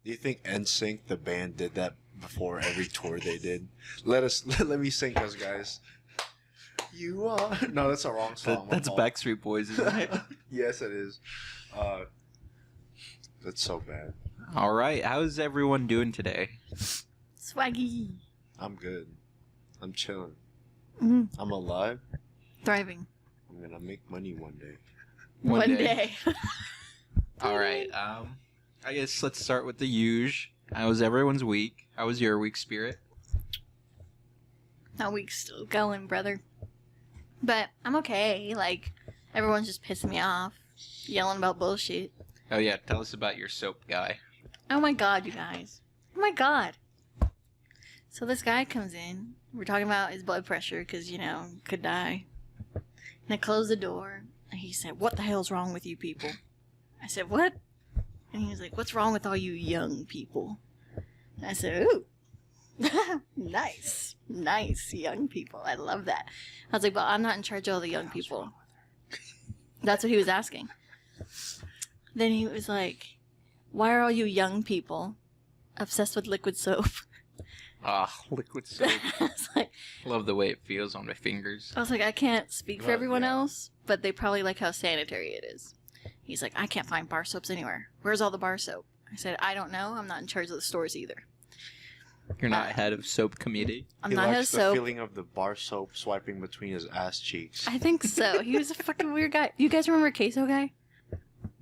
Do you think NSYNC, the band, did that before every tour they did? Let me sync us, guys. You are... No, that's a wrong song. That's Backstreet Boys, isn't it? Yes, it is. That's so bad. All right. How's everyone doing today? Swaggy. I'm good. I'm chilling. Mm-hmm. I'm alive. Thriving. I'm gonna make money one day. One day. All right. I guess let's start with the usual. How was everyone's week? How was your week, Spirit? That week's still going, brother. But I'm okay. Like, everyone's just pissing me off. Yelling about bullshit. Oh, yeah. Tell us about your soap guy. Oh my god, you guys. Oh my god. So this guy comes in. We're talking about his blood pressure because, you know, could die. And I closed the door. And he said, "What the hell's wrong with you people?" I said, "What?" And he was like, "What's wrong with all you young people?" And I said, "Ooh." Nice. Nice young people. I love that. I was like, "Well, I'm not in charge of all the young people." That's what he was asking. Then he was like, "Why are all you young people obsessed with liquid soap?" Ah, liquid soap. I was like, Love the way it feels on my fingers. I can't speak for everyone else, but they probably like how sanitary it is. He's like, "I can't find bar soaps anywhere. Where's all the bar soap?" I said, "I don't know. I'm not in charge of the stores either." You're not head of soap committee? I'm He not head of likes the soap. feeling of the bar soap swiping between his ass cheeks. I think so. He was a fucking weird guy. You guys remember Queso Guy?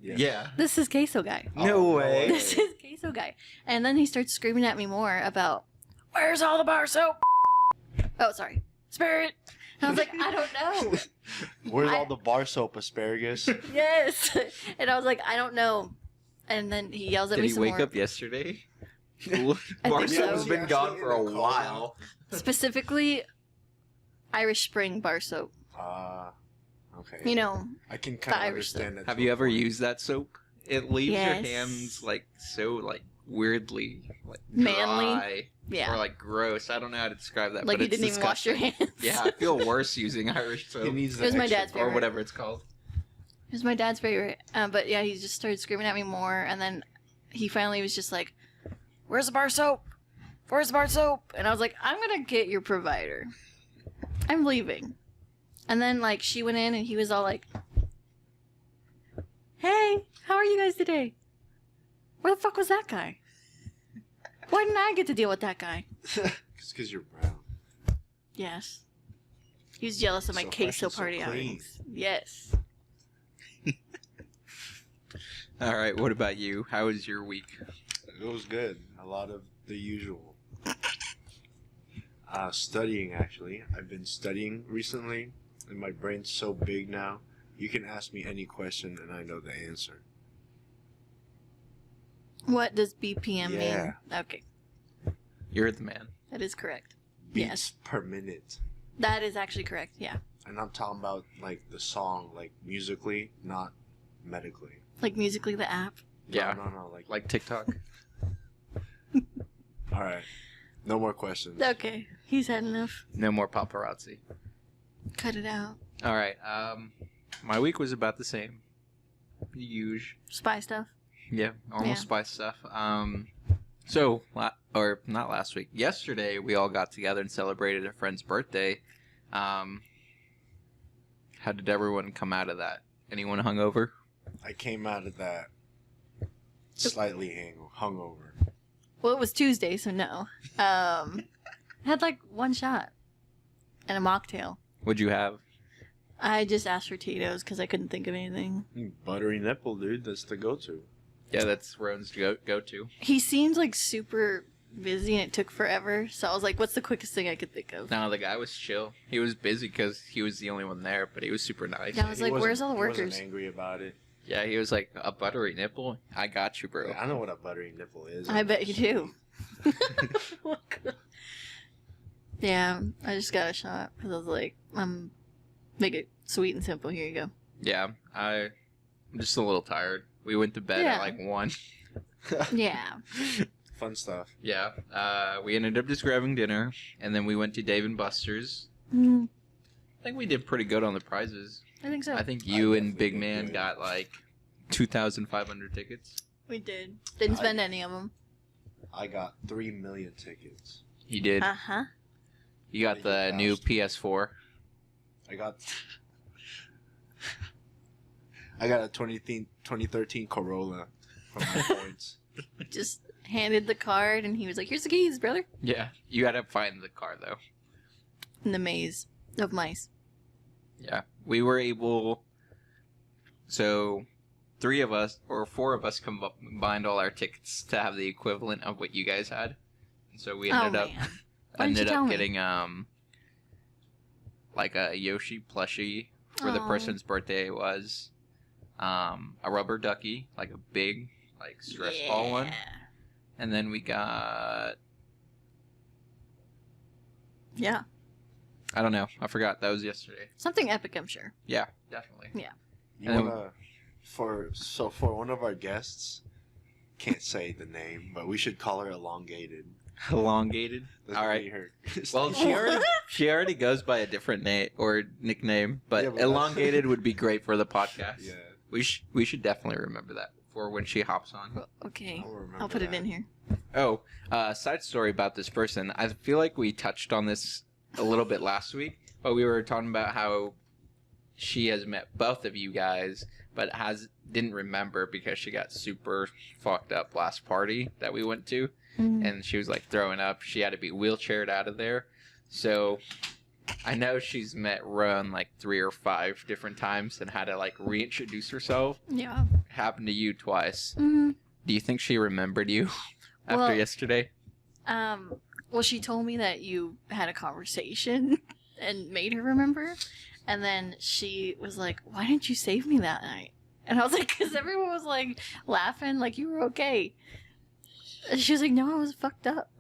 Yes. Yeah. This is Queso Guy. No way. This is Queso Guy. And then he starts screaming at me more about, "Where's all the bar soap?" Oh, sorry. Spirit. And I was like, "I don't know." Where's all the bar soap, asparagus? Yes. And I was like, "I don't know." And then he yells at Did me he some wake more. up yesterday? I Bar think so. soap's been gone for a while. Specifically, Irish Spring bar soap. Okay. You know, I can kind of Irish understand that. Have to you a ever point. used that soap? It leaves your Yes. hands like so like weirdly like Manly? dry yeah. or like gross. I don't know how to describe that. Like but you it's didn't even wash your disgusting. hands. Yeah, I feel worse using Irish soap He needs It the was my extra dad's or favorite. whatever it's called. It was my dad's favorite. But yeah, he just started screaming at me more. And then he finally was just like, "Where's the bar soap? Where's the bar soap?" And I was like, "I'm going to get your provider. I'm leaving." And then, like, she went in and he was all like, "Hey, how are you guys today? Where the fuck was that guy? Why didn't I get to deal with that guy?" It's because you're brown. Yes. He was jealous of my So fresh queso and so party clean. outings. Yes. All right, what about you? How was your week? It was good. A lot of the usual. Studying, actually. I've been studying recently, and my brain's so big now. You can ask me any question, and I know the answer. What does BPM Yeah. mean? Okay, You're the man. that is correct. Beats Yes. per minute. That is actually correct, yeah. And I'm talking about, like, the song, like, musically, not medically. Like Musically the app. Yeah. No, Like TikTok. All right. No more questions. Okay, he's had enough. No more paparazzi. Cut it out. All right. My week was about the same. The usual. Spy stuff. Yeah, normal Yeah. spice stuff. So, or not last week, yesterday we all got together and celebrated a friend's birthday. How did everyone come out of that? Anyone hungover? I came out of that slightly hungover. Well, it was Tuesday, so no. Had like one shot and a mocktail. What'd you have? I just asked for Tito's because I couldn't think of anything. Buttery nipple, dude. That's the go-to. Yeah, that's Roan's go-to. He seemed like super busy and it took forever, so I was like, what's the quickest thing I could think of? No, the guy was chill. He was busy because he was the only one there, but he was super nice. Yeah, I was He like, wasn't- where's all the He workers? wasn't angry about it. Yeah, he was like, a buttery nipple? I got you, bro. Yeah, I know what a buttery nipple is. I bet you do. Yeah, I just got a shot because I was like, make it sweet and simple. Here you go. Yeah, I'm just a little tired. We went to bed Yeah. at like 1. Yeah. Fun stuff. Yeah, we ended up just grabbing dinner, and then we went to Dave & Buster's. Mm, I think we did pretty good on the prizes. I think so. I think you I and Big definitely Man did. got like 2,500 tickets. We did. Didn't spend any of them. I got 3 million tickets. You did. Uh-huh. You got the new PS4. I got a 2013 Corolla from my points. Just handed the card, and he was like, here's the keys, brother. Yeah. You got to find the car, though. In the maze of mice. Yeah. We were able... So, 3 of us, or 4 of us combined all our tickets to have the equivalent of what you guys had. And so we ended up... Man. Why didn't you tell me? getting like a Yoshi plushie for the Aw. person's birthday it was, a rubber ducky, like a big like stress ball one, and then we got I don't know, I forgot, that was yesterday. Something epic, I'm sure. Yeah, definitely. You And wanna for one of our guests, can't say the name, but we should call her Elongated. Elongated. That's All what right. we heard. Well, she already goes by a different name or nickname, but, Yeah, but Elongated would be great for the podcast. Yeah. We should definitely remember that for when she hops on. Okay. I'll remember I'll put it that. in here. Oh, side story about this person. I feel like we touched on this a little bit last week, but we were talking about how she has met both of you guys, but didn't remember because she got super fucked up last party that we went to, and she was like throwing up. She had to be wheelchaired out of there. So I know she's met Roan like 3 or 5 different times and had to like reintroduce herself. Yeah. Happened to you twice. Mm-hmm. Do you think she remembered you after Well, yesterday? Well, she told me that you had a conversation and made her remember. And then she was like, why didn't you save me that night? And I was like, because everyone was like laughing like you were okay. And she was like, no, I was fucked up.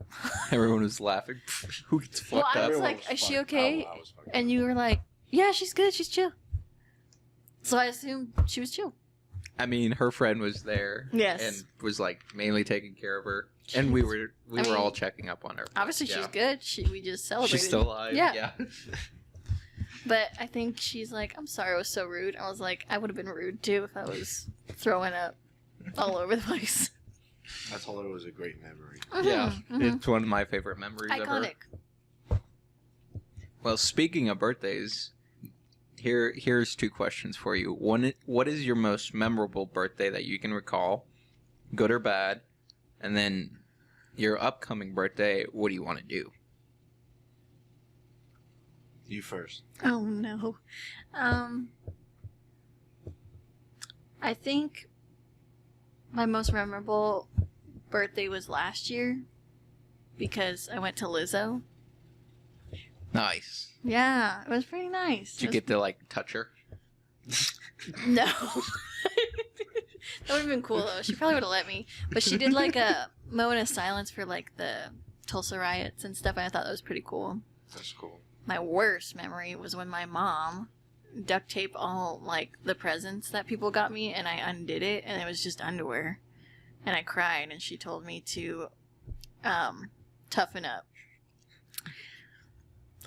Everyone was laughing. Who gets fucked Well, I up? was Everyone like, was is she fucked- okay? I was fucked up. And you were like, yeah, she's good. She's chill. So I assumed she was chill. I mean, her friend was there. Yes. And was like mainly taking care of her. And we were I mean, all checking up on her. Obviously, Yeah. she's good. We just celebrated. She's still alive. Yeah. But I think she's like, I'm sorry I was so rude. I was like, I would have been rude too if I was throwing up all over the place. I told her it was a great memory. Yeah. Mhm. It's one of my favorite memories ever. Iconic. Well, speaking of birthdays, here's 2 questions for you. One, what is your most memorable birthday that you can recall, good or bad? And then your upcoming birthday, what do you want to do? You first. Oh no. I think my most memorable birthday was last year because I went to Lizzo. Nice. Yeah, it was pretty nice. Did you get to like touch her? No. That would have been cool though. She probably would have let me. But she did like a moment of silence for like the Tulsa riots and stuff, and I thought that was pretty cool. That's cool. My worst memory was when my mom duct taped all like the presents that people got me, and I undid it, and it was just underwear, and I cried, and she told me to toughen up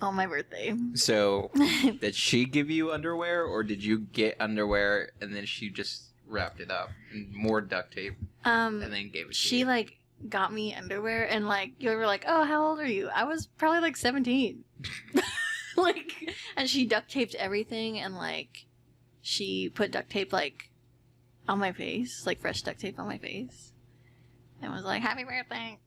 on my birthday. So, did she give you underwear, or did you get underwear and then she just wrapped it up in more duct tape and then gave it to She you? like got me underwear, and like you were like, oh, how old are you? I was probably like 17. Like, and she duct taped everything, and like she put duct tape like on my face, like fresh duct tape on my face, and was like, happy birthday.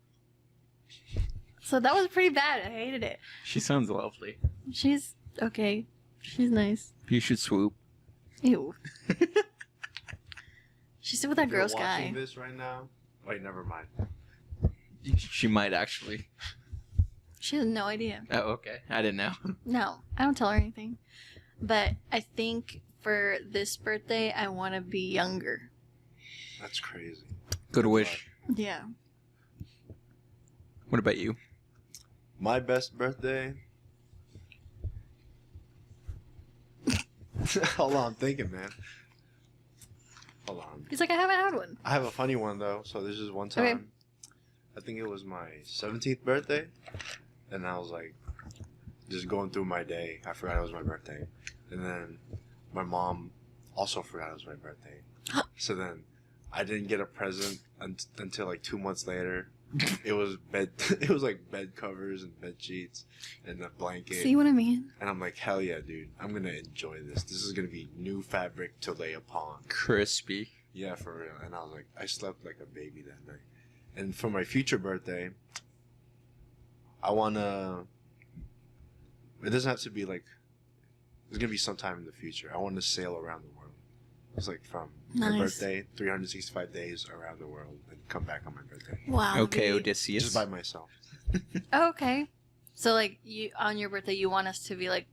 So that was pretty bad. I hated it. She sounds lovely. She's okay. She's nice. You should swoop. Ew. She's with that If you're gross watching guy. this right now. Wait, never mind. She might actually. She has no idea. Oh, okay. I didn't know. No, I don't tell her anything. But I think for this birthday, I want to be younger. That's crazy. Good wish. Yeah. What about you? My best birthday. Hold on, I'm thinking, man. Hold on. He's like, I haven't had one. I have a funny one though. So this is one time. Okay. I think it was my 17th birthday, and I was like, just going through my day. I forgot it was my birthday, and then my mom also forgot it was my birthday. So then I didn't get a present until like 2 months later. It was bed. It was like bed covers and bed sheets and a blanket. See what I mean? And I'm like, hell yeah, dude! I'm gonna enjoy this. This is gonna be new fabric to lay upon. Crispy. Yeah, for real. And I was like, I slept like a baby that night. And for my future birthday, I wanna. It doesn't have to be like. It's gonna be sometime in the future. I want to sail around the world. It's like from my Nice. birthday, 365 days around the world, and come back on my birthday. Wow. Okay, dude. Odysseus. Just by myself. Oh, okay. So like you on your birthday, you want us to be like.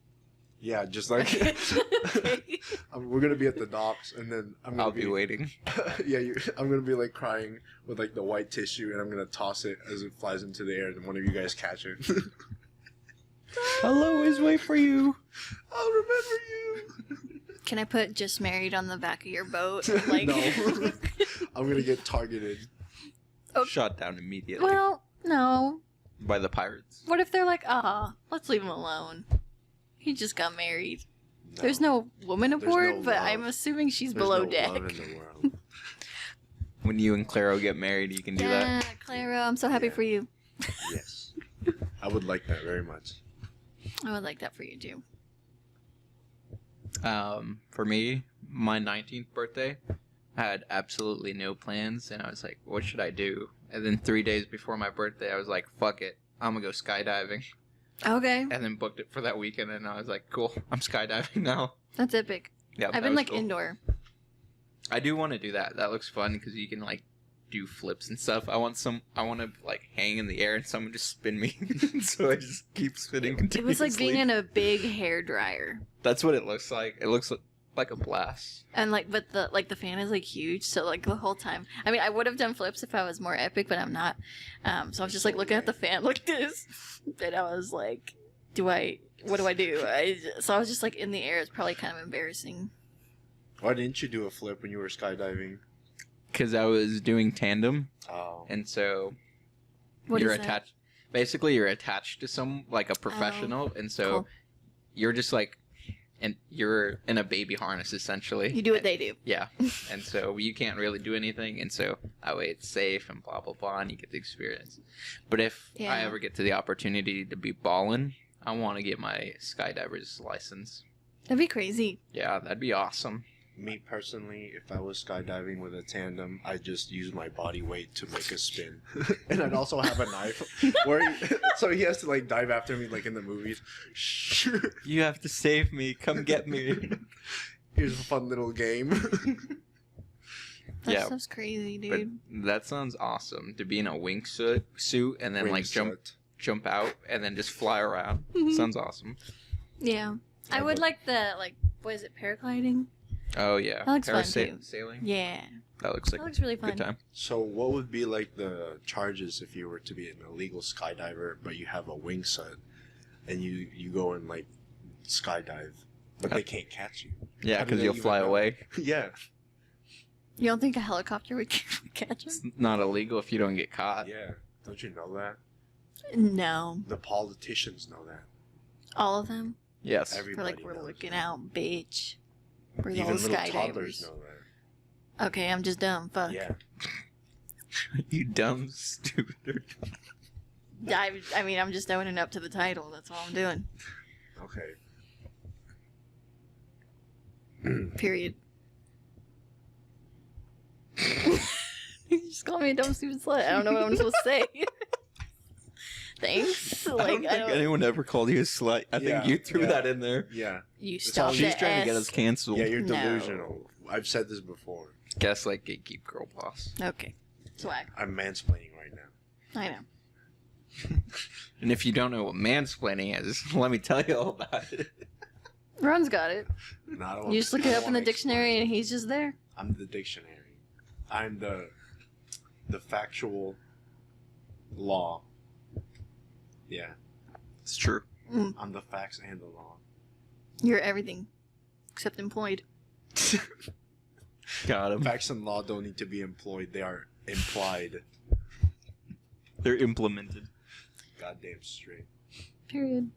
Yeah, just like Okay. we're gonna be at the docks, and then I'll be waiting. Yeah, I'm gonna be like crying with like the white tissue, and I'm gonna toss it as it flies into the air, and one of you guys catch it. I'll always wait for you. I'll remember you. Can I put "just married" on the back of your boat? Like, No. I'm gonna get targeted. Oh. Shot down immediately well, no. by the pirates. What if they're like, let's leave him alone. He just got married. There's no woman There's aboard, no but love. I'm assuming she's There's below no deck. love in the world. When you and Claro get married, you can do that. Yeah, Clara, I'm so happy Yeah. for you. Yes, I would like that very much. I would like that for you too. For me, my 19th birthday, I had absolutely no plans, and I was like, what should I do? And then 3 days before my birthday, I was like, fuck it, I'm gonna go skydiving. Okay, And then booked it for that weekend, and I was like, cool, I'm skydiving now. that's epic. Yeah, I've that been was like cool. indoor. I do want to do that. That looks fun because you can like do flips and stuff. I want to like hang in the air and someone just spin me, so I just keep spinning It continuously. was like being in a big hair dryer, That's what it looks like. It looks like a blast. and like, but the fan is like huge, so like the whole time. I mean, I would have done flips if I was more epic, but I'm not. So I was just like looking at the fan like this, and I was like, what do I do? So I was just like in the air. It's probably kind of embarrassing. Why didn't you do a flip when you were skydiving? Because I was doing tandem, Oh, and so What you're is that? attached. Basically, you're attached to some like a professional, and so cool. you're just like, and you're in a baby harness essentially. You do what they do. Yeah, and so you can't really do anything, and so that way it's safe and blah blah blah, and you get the experience. But if Yeah. I ever get to the opportunity to be balling, I want to get my skydiver's license. That'd be crazy. Yeah, that'd be awesome. me personally, if I was skydiving with a tandem, I'd just use my body weight to make a spin, and I'd also have a knife, so he has to like dive after me like in the movies. You have to save me. Come get me. Here's a fun little game. That Yeah. stuff's crazy, But dude. that sounds awesome to be in a wingsuit and then like jump out and then just fly around. Sounds awesome. Yeah. I would like the, like, what is it, paragliding? Oh yeah, That looks fun, too. Sailing. Yeah. That looks like That looks really a fun. good time. So, what would be like the charges if you were to be an illegal skydiver, but you have a wingsuit, and you go and like skydive, but they can't catch you? Yeah, How do because they you'll even fly know? away. Yeah. You don't think a helicopter would catch It's him? not illegal if you don't get caught. Yeah. Don't you know that? No. The politicians know that. All of them? Yes. We're Everybody like, we're knows looking that. out, bitch. We're Even all little toddlers skydivers. know that. Okay, I'm just dumb. Fuck. Yeah. You dumb, stupid. I mean, I'm just owning up to the title. That's all I'm doing. Okay. Period. You just call me a dumb stupid slut. I don't know what I'm supposed to say. Thanks. I don't Like, think I don't. anyone ever called you a slut. I Yeah, think you threw yeah. that in there. Yeah. You all stopped She's the trying to get S. us canceled. Yeah, you're No. delusional. I've said this before. Gaslight gatekeep girl boss. Okay. Swag. I'm mansplaining right now. I know. And if you don't know what mansplaining is, let me tell you all about it. Ron's got it. No, I don't You just look I it don't up in the wanna dictionary explain. and he's just there. I'm the dictionary. I'm the factual law. Yeah. It's true. I'm the facts and the law. You're everything. Except employed. Got him. Facts and law don't need to be employed. They are implied. They're implemented. Goddamn straight. Period.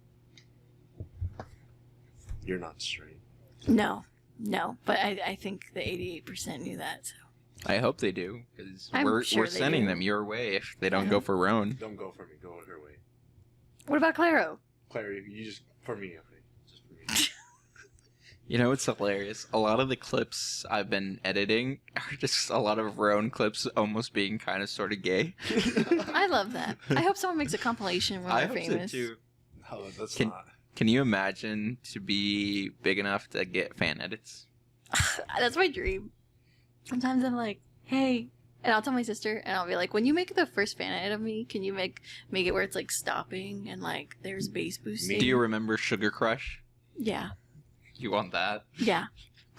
You're not straight. No. No. But I think the 88% knew that. So. I hope they do, because I'm we're sure they sending do. them your way if they don't I go hope- for Roan. Don't go for me. Go her way. What about Claro? Claire, you just for me. Okay, just for me. You know, it's hilarious. A lot of the clips I've been editing are just a lot of Roan clips almost being kind of sort of gay. I love that. I hope someone makes a compilation when I they're hope famous. so too. No, that's Can- not. Can you imagine to be big enough to get fan edits? That's my dream. Sometimes I'm like, hey, and I'll tell my sister, and I'll be like, when you make the first fan edit of me, can you make it where it's like stopping and like there's bass boosting? Do you remember Sugar Crush? Yeah, You want that? yeah.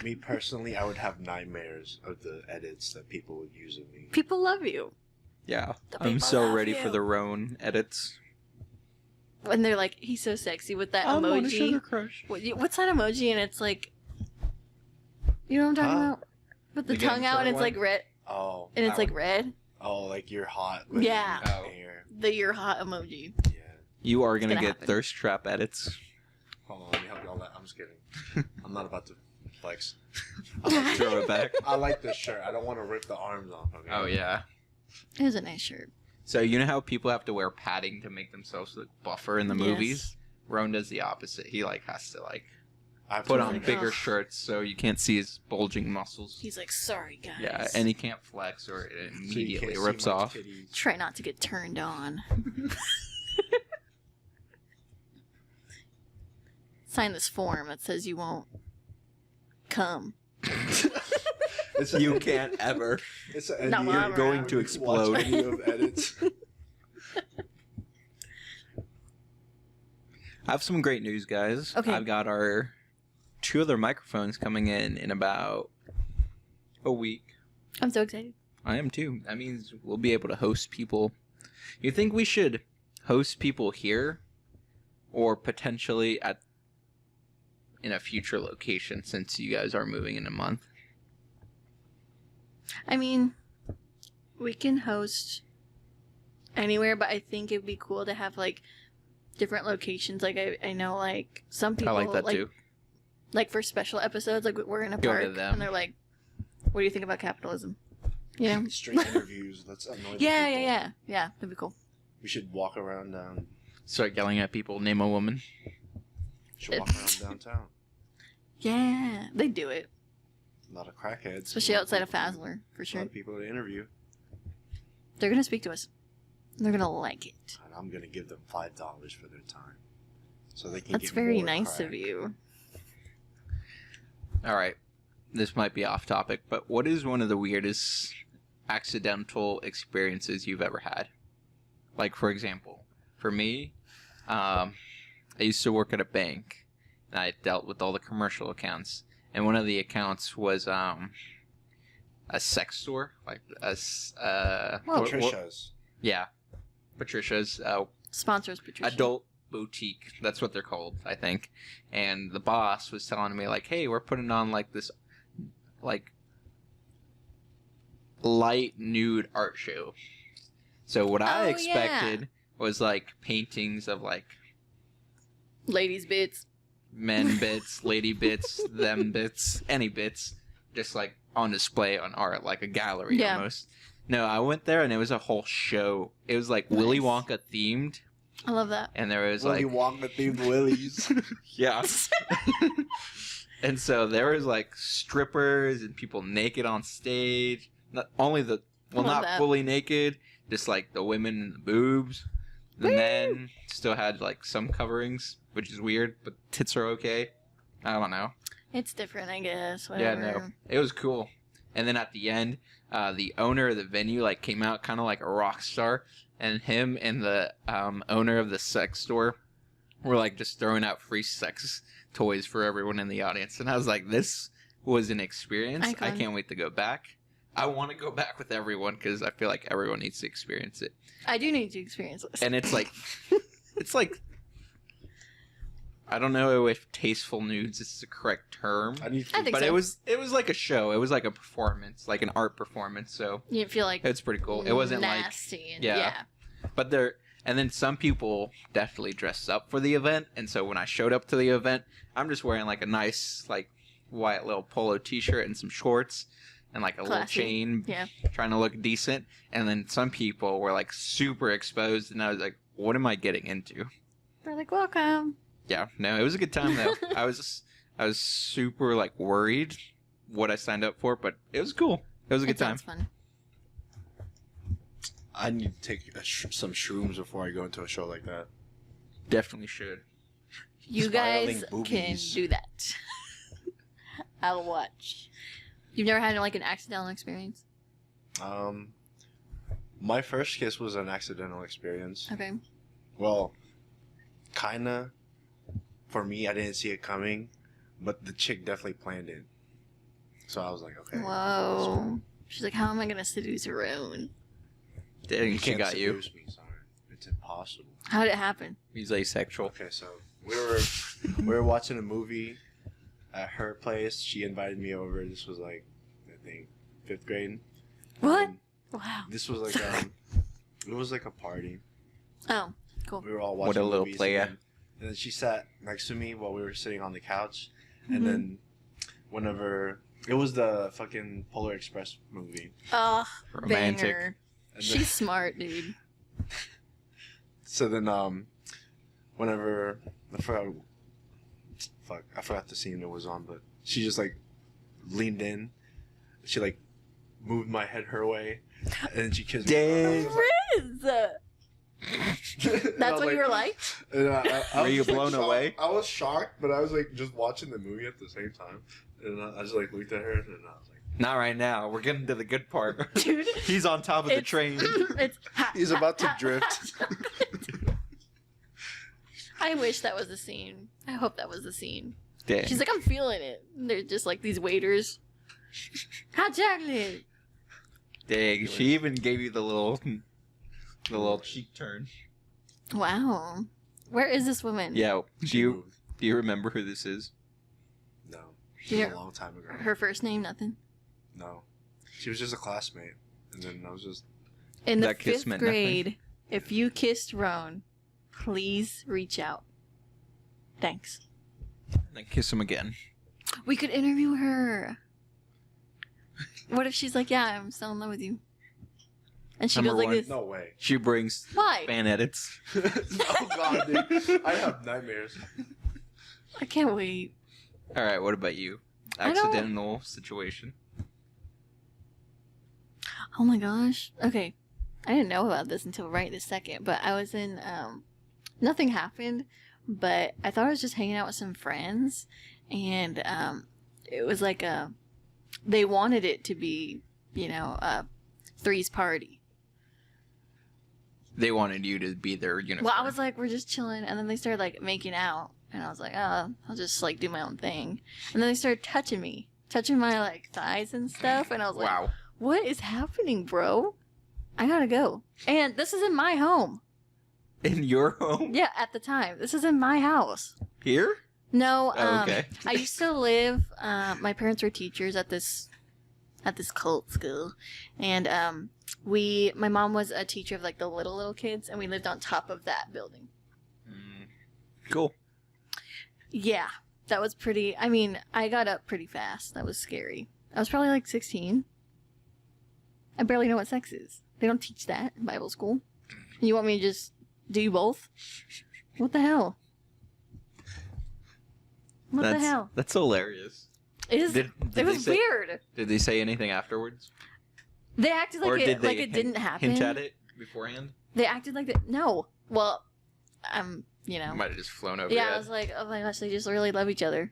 Me personally, I would have nightmares of the edits that people would use of me. People love you Yeah. The I'm people so love ready for you. the Roan edits. when they're like, he's so sexy with that emoji. Crush. What's that emoji? And it's like, you know what I'm talking Huh? about? With the The Game tongue of out, and Thrones it's like one? red, Oh. and it's that like one. red. Oh, like you're hot. Yeah. Oh. Air. The you're hot emoji. Yeah. You are gonna gonna get happen. thirst trap edits. Hold on, let me help you all that. I'm just kidding. I'm not about to flex. I like, Throw it back. I like this shirt. I don't want to rip the arms off. Okay? Oh yeah. It was a nice shirt. So you know how people have to wear padding to make themselves look buffer in the Yes. movies? Roan does the opposite. He like has to like I have put to on like, bigger ugh. shirts so you can't see his bulging muscles. He's like, sorry guys. Yeah, and he can't flex or it so you immediately can't see rips my off. titties. Try not to get turned on. Sign this form that says you won't come. It's a- You can't ever. It's an Not while NDA. I'm going around. to explode. Watch any of edits. I have some great news, guys. Okay. I've got our 2 other microphones coming in about a week. I'm so excited. I am too. That means we'll be able to host people. You think we should host people here or potentially in a future location since you guys are moving in a month? I mean, we can host anywhere, but I think it'd be cool to have like different locations. Like I know like some people I like that too. Like for special episodes, like we're in a Go to park them. and they're like, "What do you think about capitalism?" You know? Straight interviews. Let's annoy the Yeah, people. yeah. That'd be cool. We should walk around down. Start yelling at people, name a woman. Should walk around downtown. Yeah, they do it, A lot of crackheads. especially outside of Fazler for A sure. lot of people to interview. They're gonna speak to us. They're gonna like it. And I'm gonna give them $5 for their time, so they can. That's get very more nice crack. of you. All right. This might be off topic, but what is one of the weirdest accidental experiences you've ever had? Like, for example, for me, I used to work at a bank, and I dealt with all the commercial accounts. And one of the accounts was a sex store, like Patricia's. yeah, Patricia's Sponsors Patricia. adult boutique. That's what they're called, I think. And the boss was telling me like, "Hey, we're putting on like this like light nude art show." So what I Oh, expected was like paintings of like Ladies' bits. men bits, lady bits, them bits, any bits, just like on display on art, like a gallery Yeah. almost. No, I went there and it was a whole show. It was like Willy Nice. Wonka themed, I love that. and there was Willy like Wonka themed willies. yeah. And so there was like strippers and people naked on stage. Not only the well, Love not that. fully naked, just like the women and the boobs. The Woo! men still had like some coverings, which is weird, but tits are okay. I don't know. It's different, I guess. Yeah, Whatever. no, it was cool. And then at the end, the owner of the venue like came out kind of like a rock star, and him and the owner of the sex store were like just throwing out free sex toys for everyone in the audience. And I was like, this was an experience. I Icon. can't wait to go back. I want to go back with everyone because I feel like everyone needs to experience it. I do need to experience this. And it's like, I don't know if tasteful nudes is the correct term. I need. I think But so. it was like a show. It was like a performance, like an art performance. So You feel like it's pretty cool. It wasn't like, nasty. And, yeah. yeah. but there. And then some people definitely dressed up for the event. And so when I showed up to the event, I'm just wearing like a nice like white little polo T-shirt and some shorts. and like a little Classy. chain, Yeah. trying to look decent. And then some people were like super exposed, and I was like, what am I getting into? They're like, welcome. Yeah, no, it was a good time though. I was super like worried what I signed up for, but it was cool. It was a good It time. sounds fun. I need to take some shrooms before I go into a show like that. Definitely should. You Spiraling guys boobies. can do that. I'll watch. You've never had like an accidental experience? My first kiss was an accidental experience. Okay. Well, kinda. For me, I didn't see it coming, but the chick definitely planned it. So I was like, okay. Whoa. She's like, how am I gonna seduce Roan? Dang, she can't got you. seduce me, sorry. It's impossible. How did it happen? He's asexual. Okay, so we were watching a movie at her place. She invited me over. This was like, I think, 5th grade. What? And Wow. this was like it was like a party. Oh, cool. We were all watching What a little movies, playa. and then she sat next to me while we were sitting on the couch. Mhm. And then whenever it was the fucking Polar Express movie. Oh, Romantic. banger. And then, She's smart, dude. so then whenever I forgot the scene it was on, but she just like leaned in. She like moved my head her way, and then she kissed me. Dang. Riz! And I That's was what you were like? And I Were was you just, like, blown shocked. away? I was shocked, but I was like just watching the movie at the same time, and I just like looked at her, and I was like, Not right now. We're getting to the good part. Dude. He's on top of the train. It's He's about to drift. I wish that was the scene. I hope that was the scene. Dang. She's like, I'm feeling it. And they're just like these waiters. Hot chocolate. Dang. She even gave you the little cheek turn. Wow. Where is this woman? Yeah. she moved. Do you remember who this is? No, Yeah. a long time ago. Her first name, nothing. No, she was just a classmate, and then I was just In the That kiss 5th meant grade, if you kissed Roan, please reach out. Thanks. Then kiss him again. We could interview her. What if she's like, yeah, I'm still in love with you? And she Number goes like one. this. no way. She brings Why? fan edits. Oh god, dude, I have nightmares. I can't wait. All right. What about you? I don't- Accidental situation. Oh my gosh. Okay. I didn't know about this until right this second, but I was in, nothing happened, but I thought I was just hanging out with some friends, and, it was like they wanted it to be, a three's party. They wanted you to be their uniform. Well, I was like, we're just chilling, and then they started, like, making out, and I was like, oh, I'll just, like, do my own thing. And then they started touching my, like, thighs and stuff, and I was like, wow. what is happening, bro? I gotta go. And this is in my home. In your home? Yeah, at the time. This is in my house. Here? No, Oh, okay. I used to live, my parents were teachers at this cult school. And, my mom was a teacher of, like, the little kids, and we lived on top of that building. Cool. Yeah, that was pretty, I got up pretty fast. That was scary. I was probably, like, 16. I barely know what sex is. They don't teach that in Bible school. You want me to just do both? What the hell? What the hell? That's hilarious. It Did was they say, weird. Did they say anything afterwards? They acted like Or did it they didn't happen. Hint at it beforehand? They acted like that. No. Well, You might have just flown over Yeah, your I head was like, oh my gosh, they just really love each other.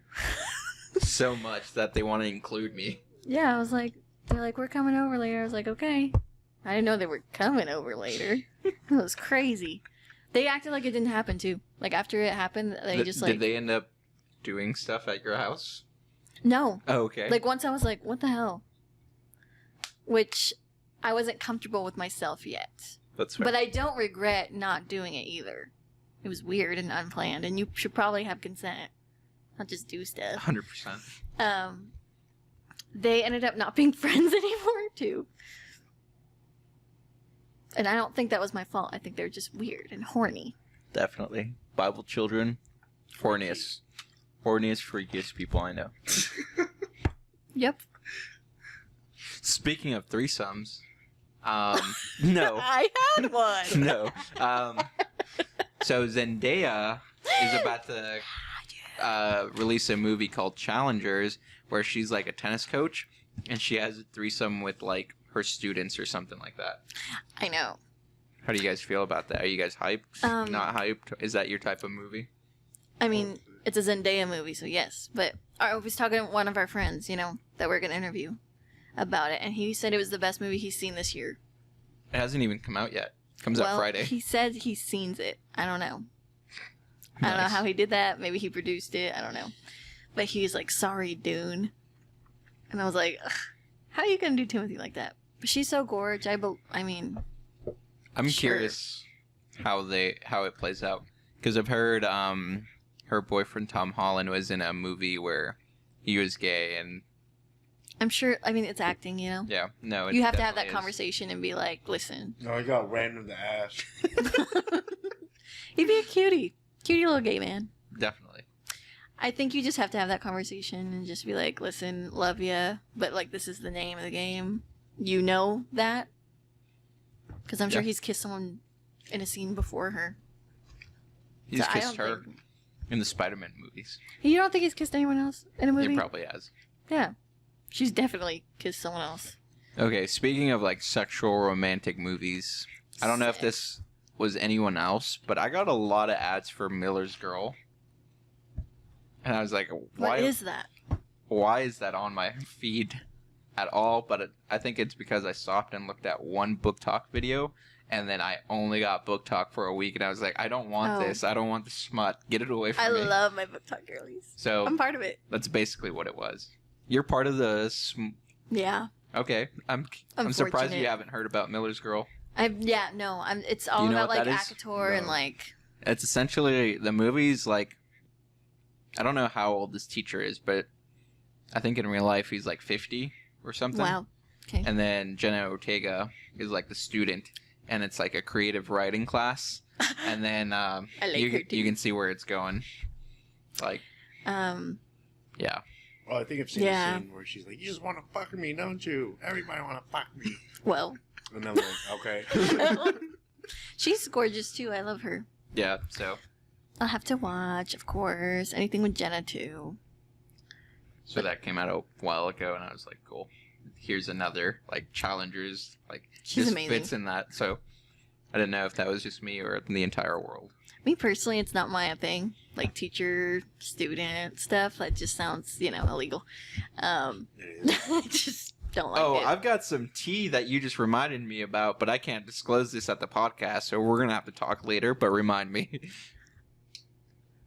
so much that they want to include me. Yeah, I was like, they're like, we're coming over later. I was like, okay. I didn't know they were coming over later. It was crazy. They acted like it didn't happen too. Like after it happened, they just like Did they end up doing stuff at your house? no. Oh, okay. Like once I was like, what the hell? Which I wasn't comfortable with myself yet. That's fair. But I don't regret not doing it either. It was weird and unplanned, and you should probably have consent, not just do stuff. 100%. They ended up not being friends anymore too. And I don't think that was my fault. I think they're just weird and horny. Definitely. Bible children, horniest, freakiest people I know. Yep. Speaking of threesomes, no, I had one. no. So Zendaya is about to release a movie called Challengers, where she's like a tennis coach, and she has a threesome with like her students or something like that. I know. How do you guys feel about that? Are you guys hyped? Not hyped? Is that your type of movie? I mean, it's a Zendaya movie, so yes. But I was talking to one of our friends, you know, that we're going to interview about it, and he said it was the best movie he's seen this year. It hasn't even come out yet. Comes out Friday. He said he's seen it. I don't know. I don't know Nice. how he did that. Maybe he produced it. I don't know. But he was like, sorry, Dune. And I was like, ugh, how are you going to do Timothy like that? But she's so gorgeous. I mean, I'm sure. curious how it plays out, because I've heard her boyfriend Tom Holland was in a movie where he was gay, and I'm sure, I mean, it's acting, you know? yeah, no, it You have to have that definitely is. conversation and be like, listen. No, he got random to ass. He'd be a cutie. Cutie little gay man. Definitely. I think you just have to have that conversation and just be like, listen, love ya, but like, this is the name of the game. You know that? Because I'm sure Yeah. he's kissed someone in a scene before her. He's So I kissed don't her in the Spider-Man movies. You don't think he's kissed anyone else in a movie? He probably has. Yeah. She's definitely kissed someone else. Okay, speaking of like sexual romantic movies, I don't know if Sick. this was anyone else, but I got a lot of ads for Miller's Girl. And I was like, What is that? why is that on my feed at all? But I think it's because I stopped and looked at one Book Talk video, and then I only got Book Talk for a week, and I was like, I don't want Oh. this. I don't want the smut. Get it away from I me. love my book talk girlies. So I'm part of it. that's basically what it was. You're part of the... Yeah. Okay. I'm surprised you Unfortunate. haven't heard about Miller's Girl. It's all you know about what like that is? Akator and No. like It's essentially... The movie's like... I don't know how old this teacher is, but I think in real life he's like 50 or something. wow. Okay. And then Jenna Ortega is like the student, and it's like a creative writing class. And then like her you too. can see where it's going. Like, yeah. Well, I think I've seen Yeah. a scene where she's like, "You just want to fuck me, don't you? Everybody want to fuck me." Well, And I'm like, okay. she's gorgeous too. I love her. Yeah, so I'll have to watch, of course. Anything with Jenna too. that came out a while ago, and I was like, cool. Here's another, like, Challengers. Like, She's this amazing. fits in that. So I didn't know if that was just me or the entire world. Me personally, it's not my thing. Like teacher, student stuff. That just sounds, illegal. It is. I just don't like Oh, it. I've got some tea that you just reminded me about, but I can't disclose this at the podcast, so we're going to have to talk later, but remind me.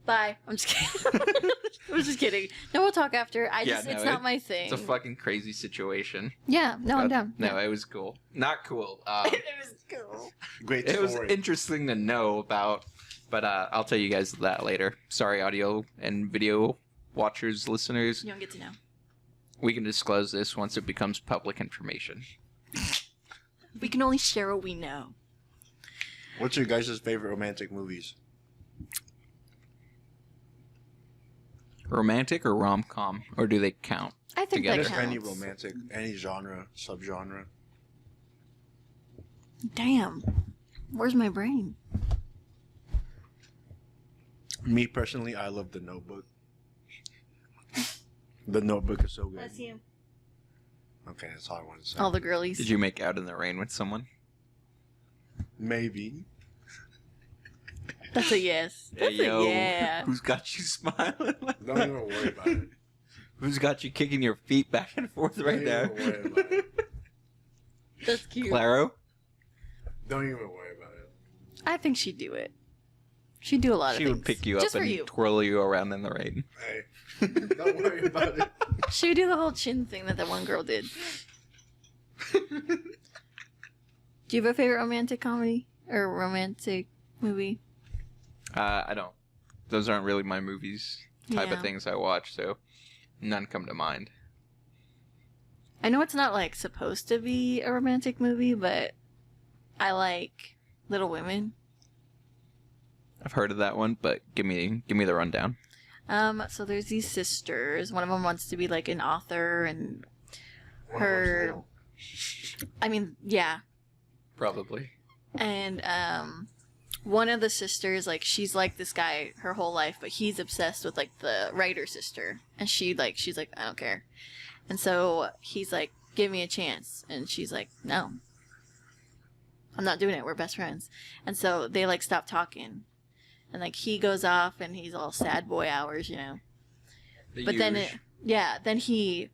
Bye. I'm just kidding. I'm just kidding. No, we'll talk after. Yeah, It's not my thing. It's a fucking crazy situation. Yeah, no, I'm But down. No, it was cool. Not cool. It was cool. Great It was story. interesting to know about, but I'll tell you guys that later. Sorry, audio and video watchers, listeners. You don't get to know. We can disclose this once it becomes public information. We can only share what we know. What's your guys' favorite romantic movies? Romantic or rom-com, or do they count? I think Together. that Just counts. any romantic, any genre, subgenre. Damn. Where's my brain? Me personally, I love The Notebook. The Notebook is so good. That's you. Okay, that's all I want to say. All the girlies. Did you make out in the rain with someone? Maybe. That's a yes. That's Hey, yo, a yeah. who's got you smiling? like Don't that? even worry about it. Who's got you kicking your feet back and forth right Don't now? even worry about it. That's cute. Claro? Don't even worry about it. I think she'd do it. She'd do a lot of She things. would pick you up Just for and you. twirl you around in the rain. Hey, don't worry about it. She would do the whole chin thing that one girl did. Do you have a favorite romantic comedy? Or romantic movie? I don't. Those aren't really my movies type Yeah. of things I watch, so none come to mind. I know it's not like supposed to be a romantic movie, but I like Little Women. I've heard of that one, but give me the rundown. So there's these sisters. One of them wants to be like an author, and her I mean, yeah. Probably. And one of the sisters, like, she's like this guy her whole life, but he's obsessed with like the writer sister, and she's like, I don't care. And so he's like, give me a chance, and she's like, no, I'm not doing it. We're best friends. And so they like stop talking, and like he goes off and he's all sad boy hours, you know. But then then he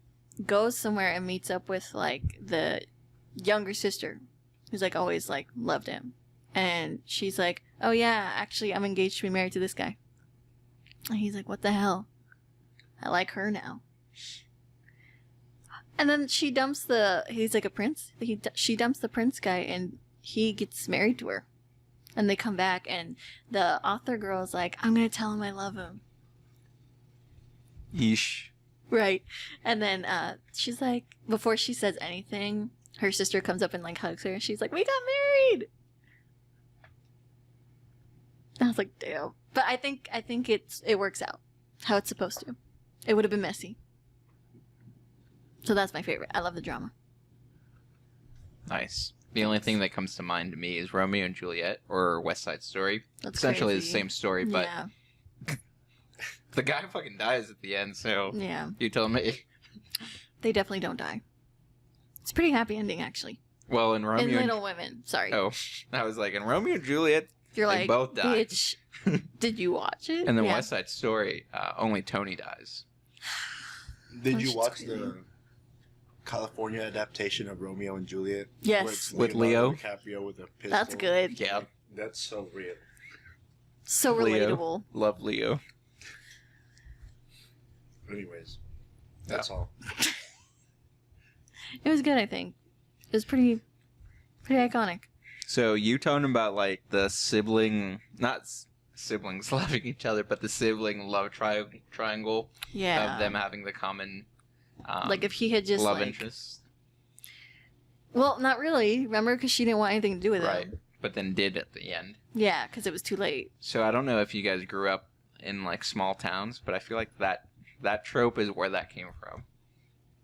goes somewhere and meets up with like the younger sister, who's like always like loved him, and she's like, oh yeah, actually I'm engaged to be married to this guy. And he's like, what the hell? I like her now. And then she dumps he's like a prince. She dumps the prince guy, and he gets married to her. And they come back, and the author girl's like, I'm gonna tell him I love him. Yeesh. Right. And then she's like, before she says anything, her sister comes up and like hugs her, and she's like, we got married. I was like, damn. But I think it works out how it's supposed to. It would have been messy. So that's my favorite. I love the drama. Nice. The only thing that comes to mind to me is Romeo and Juliet or West Side Story. That's essentially crazy. the same story, but yeah. the guy fucking dies at the end, so Yeah. you tell me. They definitely don't die. It's a pretty happy ending, actually. Well, in Romeo In and... Little Women. Sorry. Oh, I was like, in Romeo and Juliet, You're they like, both die. bitch, did you watch it? And then Yeah. West Side Story, only Tony dies. Did Oh, you shit's watch crazy. the California adaptation of Romeo and Juliet? Yes. Where it's With Leonardo Leo? DiCaprio with a pistol. That's good. Yeah, That's so real. So Leo. relatable. love Leo. Anyways, that's all. It was good, I think. It was pretty iconic. So you talking about like the sibling, not siblings loving each other, but the sibling love triangle Yeah. of them having the common like if he had just love like, interest, well, not really. Remember, because she didn't want anything to do with right? him. But then did at the end. Yeah, because it was too late. So I don't know if you guys grew up in like small towns, but I feel like that trope is where that came from.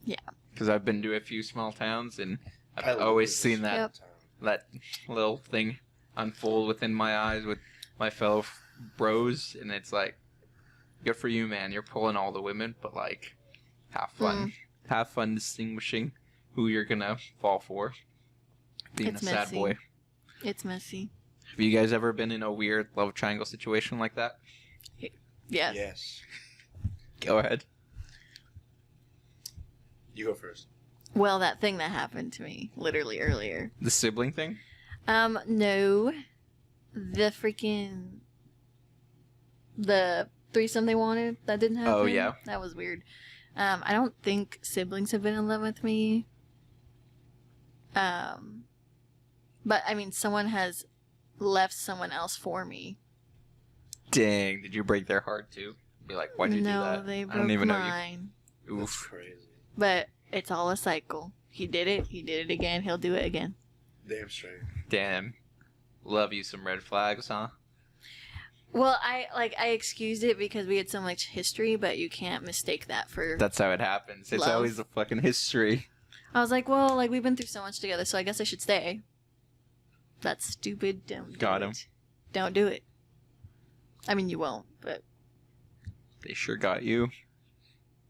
Yeah. Because I've been to a few small towns and I I've live always in a seen that Yep. small town. that little thing unfold within my eyes with my fellow bros, and it's like, good for you, man. You're pulling all the women, but like, have fun. Have fun distinguishing who you're gonna fall for. Being It's a sad messy. boy. It's messy. Have you guys ever been in a weird love triangle situation like that? Yes. Yes. Go ahead. You go first. Well, that thing that happened to me literally earlier. The sibling thing? No. The threesome they wanted, that didn't happen. Oh, yeah. That was weird. I don't think siblings have been in love with me. But I mean, someone has left someone else for me. Dang, did you break their heart too? Be like, why'd you do No, that? they I broke don't even mine. know you. That's Oof. crazy. But it's all a cycle. He did it again, he'll do it again. Damn straight. Damn. Love you some red flags, huh? Well, I excused it because we had so much history, but you can't mistake that for... That's how it happens. It's Love. always a fucking history. I was like, well, like, we've been through so much together, so I guess I should stay. That's stupid. Don't do Got it. him. Don't do it. I mean, you won't, but... They sure got you.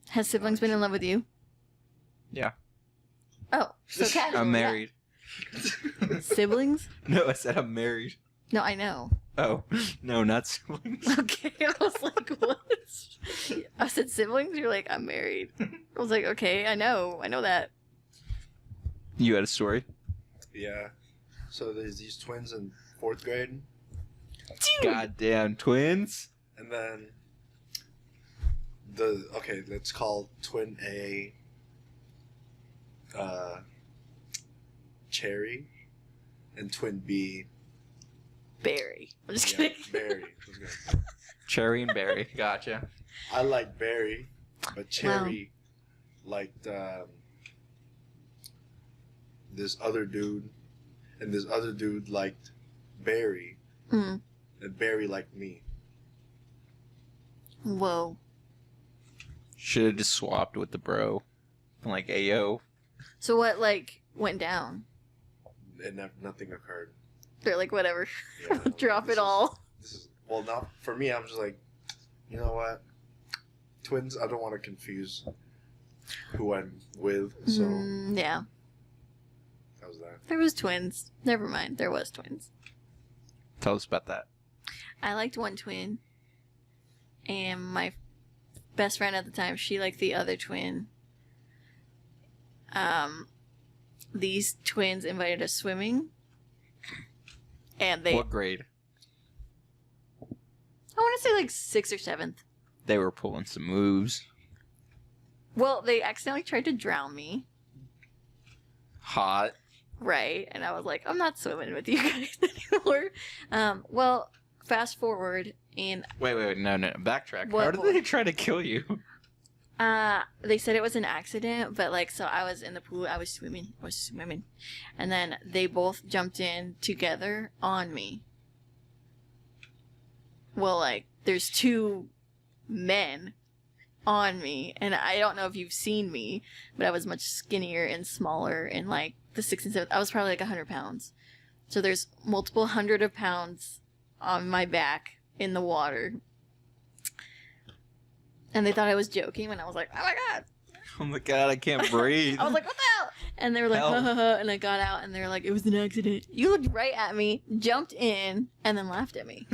Has siblings been in love with you? Yeah. Oh, so casual. I'm married. Yeah. Siblings? No, I said I'm married. No, I know. Oh, no, not siblings. Okay, I was like, what? I said siblings? You're like, I'm married. I was like, okay, I know that. You had a story? Yeah. So there's these twins in 4th grade, Dude! Goddamn twins. and then let's call twin A Cherry, and twin B Barry. I'm just yeah, kidding. Barry. Let's go. Cherry and berry. Gotcha. I like Barry, but Cherry liked this other dude, and this other dude liked Barry, Mm. and Barry liked me. Whoa. Should have just swapped with the bro. I'm like, ayo. So what, like, went down. And nothing occurred. They're like, whatever. Yeah, Drop it all. This is well, not for me. I'm just like, you know what? Twins. I don't want to confuse who I'm with. So Yeah. that was that. There was twins. Never mind. There was twins. Tell us about that. I liked one twin. And my best friend at the time, she liked the other twin. These twins invited us swimming. And they... What grade? I want to say like 6th or 7th. They were pulling some moves. Well, they accidentally tried to drown me. Hot. Right. And I was like, I'm not swimming with you guys anymore. Well, fast forward and... Wait, no, backtrack. What? How did they try to kill you? They said it was an accident, but like, so I was in the pool, I was swimming, and then they both jumped in together on me. Well, like, there's 2 men on me, and I don't know if you've seen me, but I was much skinnier and smaller, and like, the 6th and 7th, I was probably like 100 pounds. So there's multiple hundred of pounds on my back in the water. And they thought I was joking when I was like, oh my god. Oh my god, I can't breathe. I was like, what the hell? And they were like, ha ha ha. And I got out and they were like, it was an accident. You looked right at me, jumped in, and then laughed at me.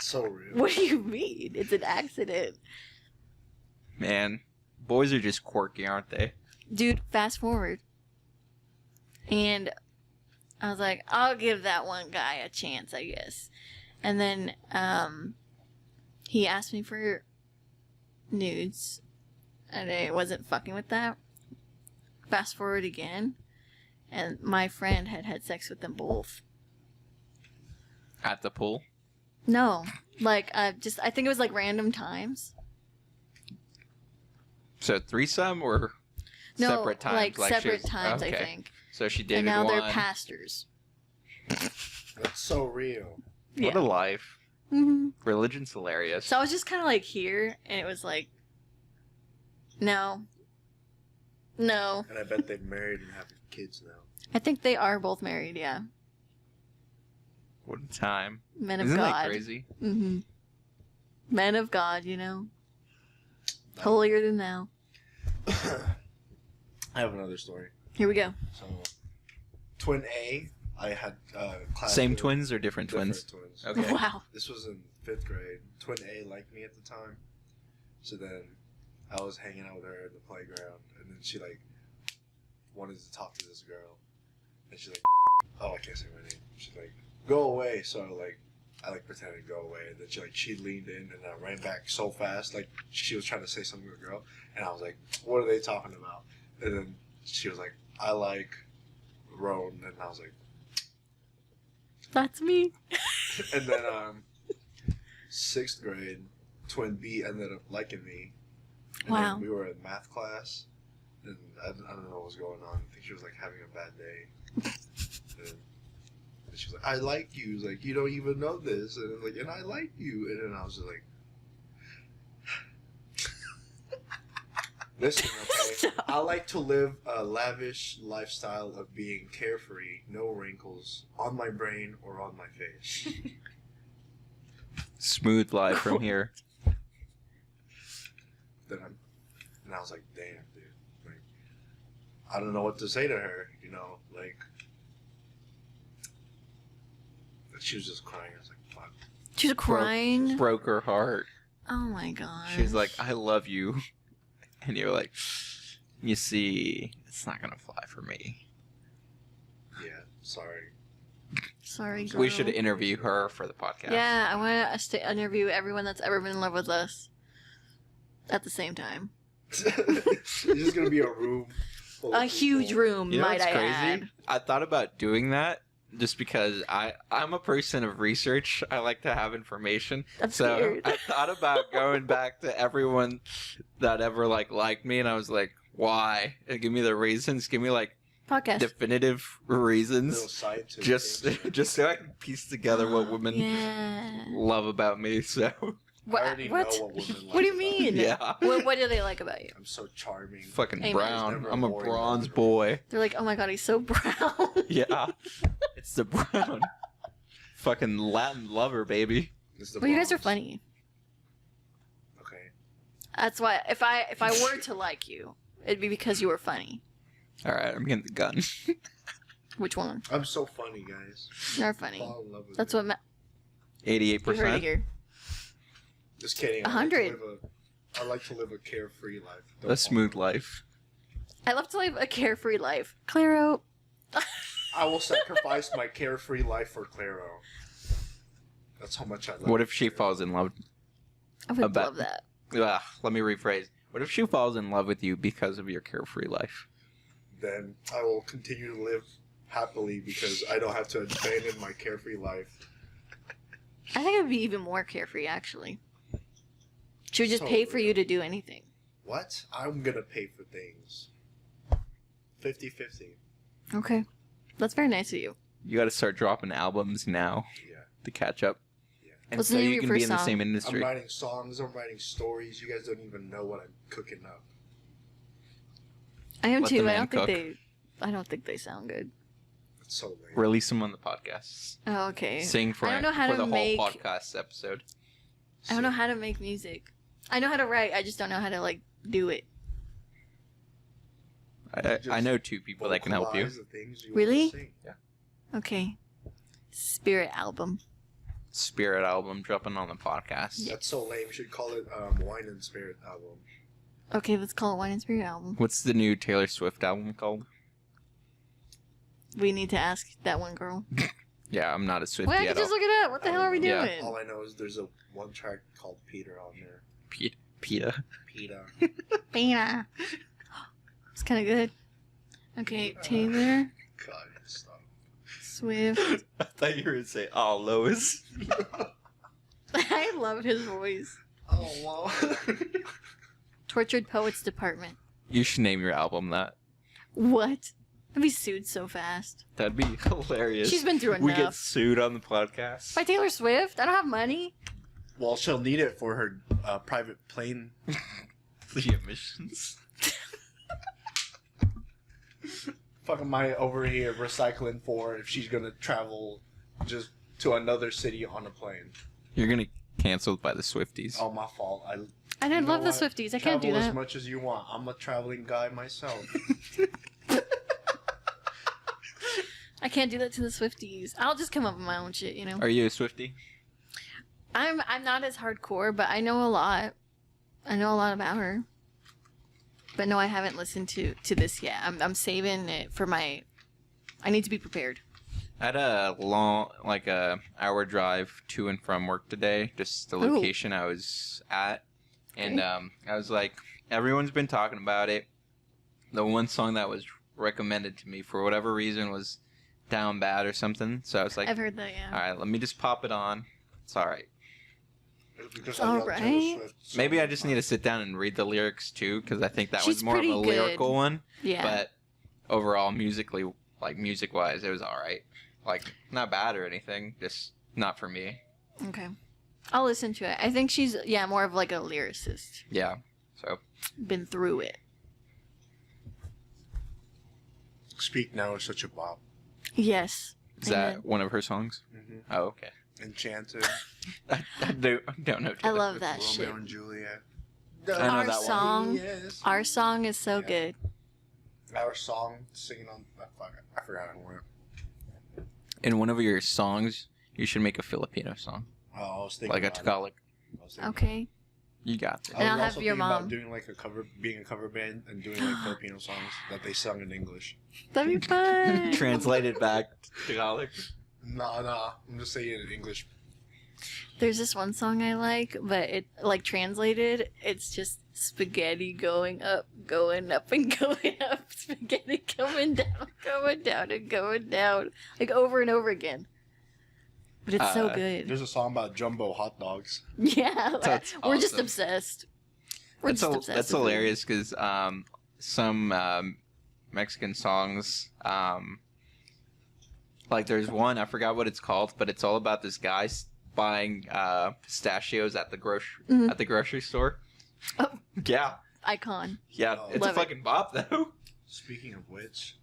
So real. What do you mean? It's an accident. Man, boys are just quirky, aren't they? Dude, fast forward. And I was like, I'll give that one guy a chance, I guess. And then he asked me for nudes, and I wasn't fucking with that. Fast forward again, and my friend had sex with them both. At the pool? No, like I think it was like random times. So threesome or No, separate times? like she separate was- times, okay. I think. So she dated And now one. they're pastors. That's so real. What a life. hmm Religion's hilarious. So I was just kind of like here, and it was like, no. And I bet they're married and have kids now. I think they are both married, yeah. What a time. Men of Isn't God. that crazy? Mm-hmm. Men of God, you know. Holier than thou. I have another story. Here we go. So, twin A, I had class. Same with twins or different twins? twins. Okay. Wow. This was in 5th grade. Twin A liked me at the time. So then I was hanging out with her in the playground, and then she like wanted to talk to this girl, and she's like, "Oh, I can't say my name." She's like, "Go away." So I pretended to go away, and then she leaned in, and I ran back so fast, like she was trying to say something to the girl, and I was like, "What are they talking about?" And then she was like, "I like Roan," and I was like, That's me. and then 6th grade, twin B ended up liking me. And Wow. then we were in math class, and I don't know what was going on. I think she was like having a bad day. And she was like, "I like you." She's like, "You don't even know this," and I'm like, "And I like you." And then I was just like, "Listen, okay. Stop. I like to live a lavish lifestyle of being carefree, no wrinkles on my brain or on my face." Smooth life from here. And I was like, "Damn, dude. Like, I don't know what to say to her, you know, like." She was just crying. I was like, "Fuck." She was crying. Broke her heart. Oh my god. She's like, "I love you." And you're like, "You see, it's not going to fly for me." Yeah, sorry. Sorry, girl. We should interview her for the podcast. Yeah, I want us to interview everyone that's ever been in love with us at the same time. It's just gonna be a room. Full A of huge people. room, You know might what's I crazy? add. I thought about doing that just because I'm a person of research. I like to have information. That's So weird. I thought about going back to everyone that ever liked me, and I was like, why? And give me the reasons. Give me like Podcast. definitive Little reasons. scientific Just answer. just so I can piece together what women Yeah. love about me. So What? I already What? know what women like. What do you about mean? me. Yeah. What do they like about you? I'm so charming. Fucking Amen. brown. Never I'm a boring bronze lover. boy. They're like, oh my god, he's so brown. Yeah. It's the brown. Fucking Latin lover, baby. It's the Well, you guys are bronze. funny. Okay. That's why if I were to like you, it'd be because you were funny. Alright, I'm getting the gun. Which one? I'm so funny, guys. You're funny. Fall in love with That's me. what you heard it 88%. here. Just kidding. 100. I like to live a carefree life. A smooth life. I love to live a carefree life. Claro. I will sacrifice my carefree life for Claro. That's how much I love. What if she falls in love? I would bet. love that. Let me rephrase. What if she falls in love with you because of your carefree life? Then I will continue to live happily because I don't have to abandon my carefree life. I think it would be even more carefree, actually. She would just So pay for real. you to do anything. What? I'm gonna pay for things. 50-50. Okay. That's very nice of you. You got to start dropping albums now Yeah. to catch up. Yeah. And What's so the name you of can your be first in the song? same I'm industry. writing songs, I'm writing stories. You guys don't even know what I'm cooking up. I am Let the too. man cook. I don't think they sound good. It's so lame. Release them on the podcast. Oh, okay. Sing for I don't know how for to the make- whole podcast episode. I don't know how to make music. I know how to write. I just don't know how to like do it. I know two people that can help you. Vocalize the things you Really? want to sing. Okay. Spirit album. Spirit album dropping on the podcast. That's so lame. You should call it Wine and Spirit album. Okay, let's call it Wine and Spirit album. What's the new Taylor Swift album called? We need to ask that one girl. Yeah, I'm not a Swiftie Wait, I can at just all. look it up. What the hell are we Yeah. doing? All I know is there's a one track called Peter on there. PETA. Peter. Bina. It's kind of good. Okay, Taylor God, stop. Swift. I thought you were going to say, oh, Lois. I love his voice. Oh, wow. Tortured Poets Department. You should name your album that. What? I'd be sued so fast. That'd be hilarious. She's been through We get enough. sued on the podcast. By Taylor Swift? I don't have money. Well, she'll need it for her private plane. The emissions. Fuck am I over here recycling for if she's gonna travel just to another city on a plane? You're going to canceled by the Swifties. Oh, my fault. I didn't know love the what? Swifties. I can't do Travel that. as much as you want. I'm a traveling guy myself. I can't do that to the Swifties. I'll just come up with my own shit, you know. Are you a Swiftie? I'm not as hardcore, but I know a lot. I know a lot about her. But no, I haven't listened to this yet. I'm saving it for my. I need to be prepared. I had a long, like a hour drive to and from work today, just the Ooh. location I was at. And Okay. I was like, everyone's been talking about it. The one song that was recommended to me for whatever reason was Down Bad or something. So I was like, I've heard that, yeah. all right, let me just pop it on. It's all right. Because All love Taylor right. Swift so Maybe I just need to much. sit down and read the lyrics too, because I think that She's was more of a pretty good. lyrical one. Yeah. But overall, musically, like music-wise, it was all right. Like, not bad or anything, just not for me. Okay. I'll listen to it. I think she's, yeah, more of like a lyricist. Yeah. So, Been through it. Speak Now is such a bop. Yes. is Amen. that one of her songs? Mm-hmm. Oh, okay. Enchanted. I don't know. I love that shit. Romeo and Juliet. I know Our that one. song, Yes. our song is so Yeah. good. Our song singing on. I forgot it went. In one of your songs, you should make a Filipino song. Oh, I was thinking Like a about it. Tagalog. I was thinking Okay. You got this. I And was I'll have also your thinking about mom. doing like being a cover band and doing like Filipino songs that they sung in English. That'd be fun. Translated back to Tagalog. Nah, I'm just saying it in English. There's this one song I like, but it, like, translated, it's just spaghetti going up, and going up. Spaghetti coming down, and going down. Like, over and over again. But it's so good. There's a song about jumbo hot dogs. Yeah. That's We're just awesome. obsessed. We're just obsessed. That's with it. hilarious because some Mexican songs, like there's one, I forgot what it's called, but it's all about this guy buying pistachios at the Mhm. at the grocery store. Oh. Yeah, Icon. yeah, Oh. it's Love a fucking bop though. Speaking of which,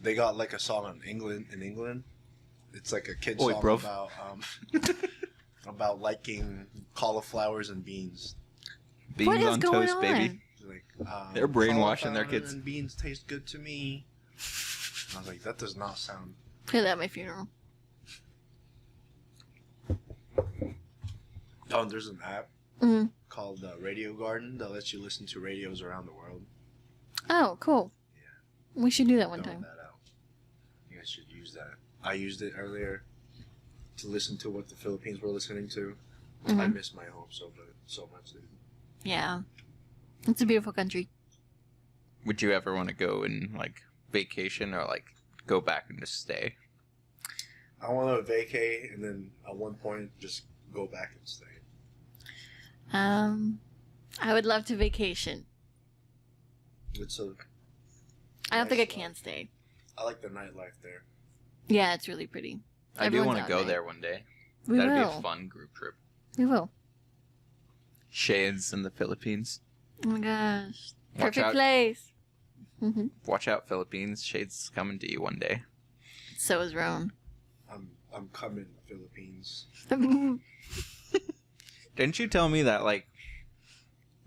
they got like a song in England. It's like a kid Oi, song bruv. about about liking cauliflowers and beans. Beans What is on going toast, on? baby. Like They're brainwashing their cauliflower kids. And beans taste good to me. And I was like, that does not sound. Play that at my funeral. Oh, and there's an app Mhm. called Radio Garden that lets you listen to radios around the world. Oh, cool. Yeah. We should do that one Download time. that out. You guys should use that. I used it earlier to listen to what the Philippines were listening to. I Mhm. miss my home so much, dude. Yeah. It's a beautiful country. Would you ever want to go and like vacation or like go back and just stay? I want to vacate and then at one point just go back and stay. I would love to vacation. It's a. I don't think I nice can life. stay. I like the nightlife there. Yeah, it's really pretty. I do Everyone's want to on go it. there one day. We That'd will. be a fun group trip. We will. Shades in the Philippines. Oh my gosh. Watch Perfect out. place. Hmm. Watch out, Philippines. Shades is coming to you one day. So is Roan. I'm coming, Philippines. Didn't you tell me that like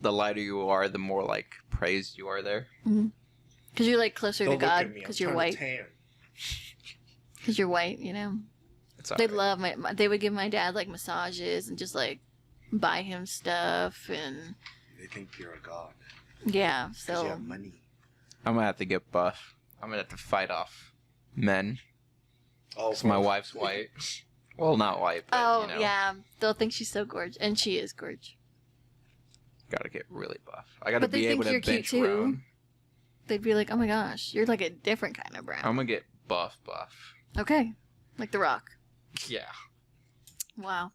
the lighter you are, the more like praised you are there? Because you're like closer Don't to look God. at me. Because I'm you're trying to white. tan. Because you're white, you know. It's They alright. love they would give my dad like massages and just like buy him stuff and They think you're a god. yeah. 'Cause So you have money. I'm gonna have to get buff. I'm gonna have to fight off men. Oh, Cause my wife's white. Well, not white, but oh you know, yeah, they'll think she's so gorgeous, and she is gorgeous. gotta get really buff. I gotta But they be able think to you're cute, bench too. Roan. They'd be like, "Oh my gosh, you're like a different kind of brown." I'm gonna get buff. Okay, like The Rock. Yeah. Wow.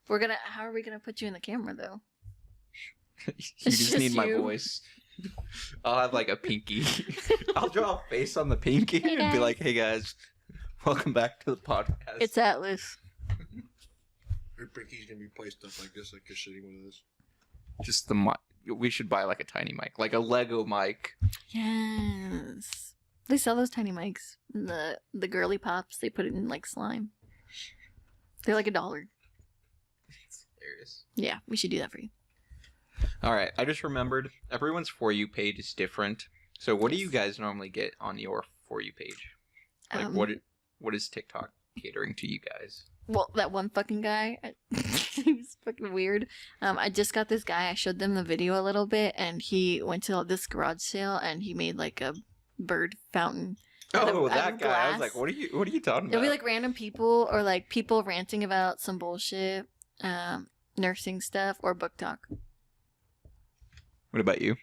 How are we gonna put you in the camera though? You It's just just need my you. voice. I'll have like a pinky. I'll draw a face on the pinky Hey, and be guys. like, "Hey guys, welcome back to the podcast." It's Atlas. Your pinky's gonna be placed up like this, like you're sitting with this. just the mic. We should buy like a tiny mic, like a Lego mic. Yes. They sell those tiny mics. The girly pops. They put it in like slime. They're like $1. It's hilarious. Yeah, we should do that for you. All right, I just remembered everyone's For You page is different. So, what do you guys normally get on your For You page? Like, Um, what is TikTok catering to you guys? Well, that one fucking guy, he was fucking weird. I just got this guy. I showed them the video a little bit, and he went to this garage sale, and he made like a bird fountain. Out Oh, of that guy! I was glass. like, what are you talking It'll about? be like random people, or like people ranting about some bullshit, nursing stuff, or book talk. What about you?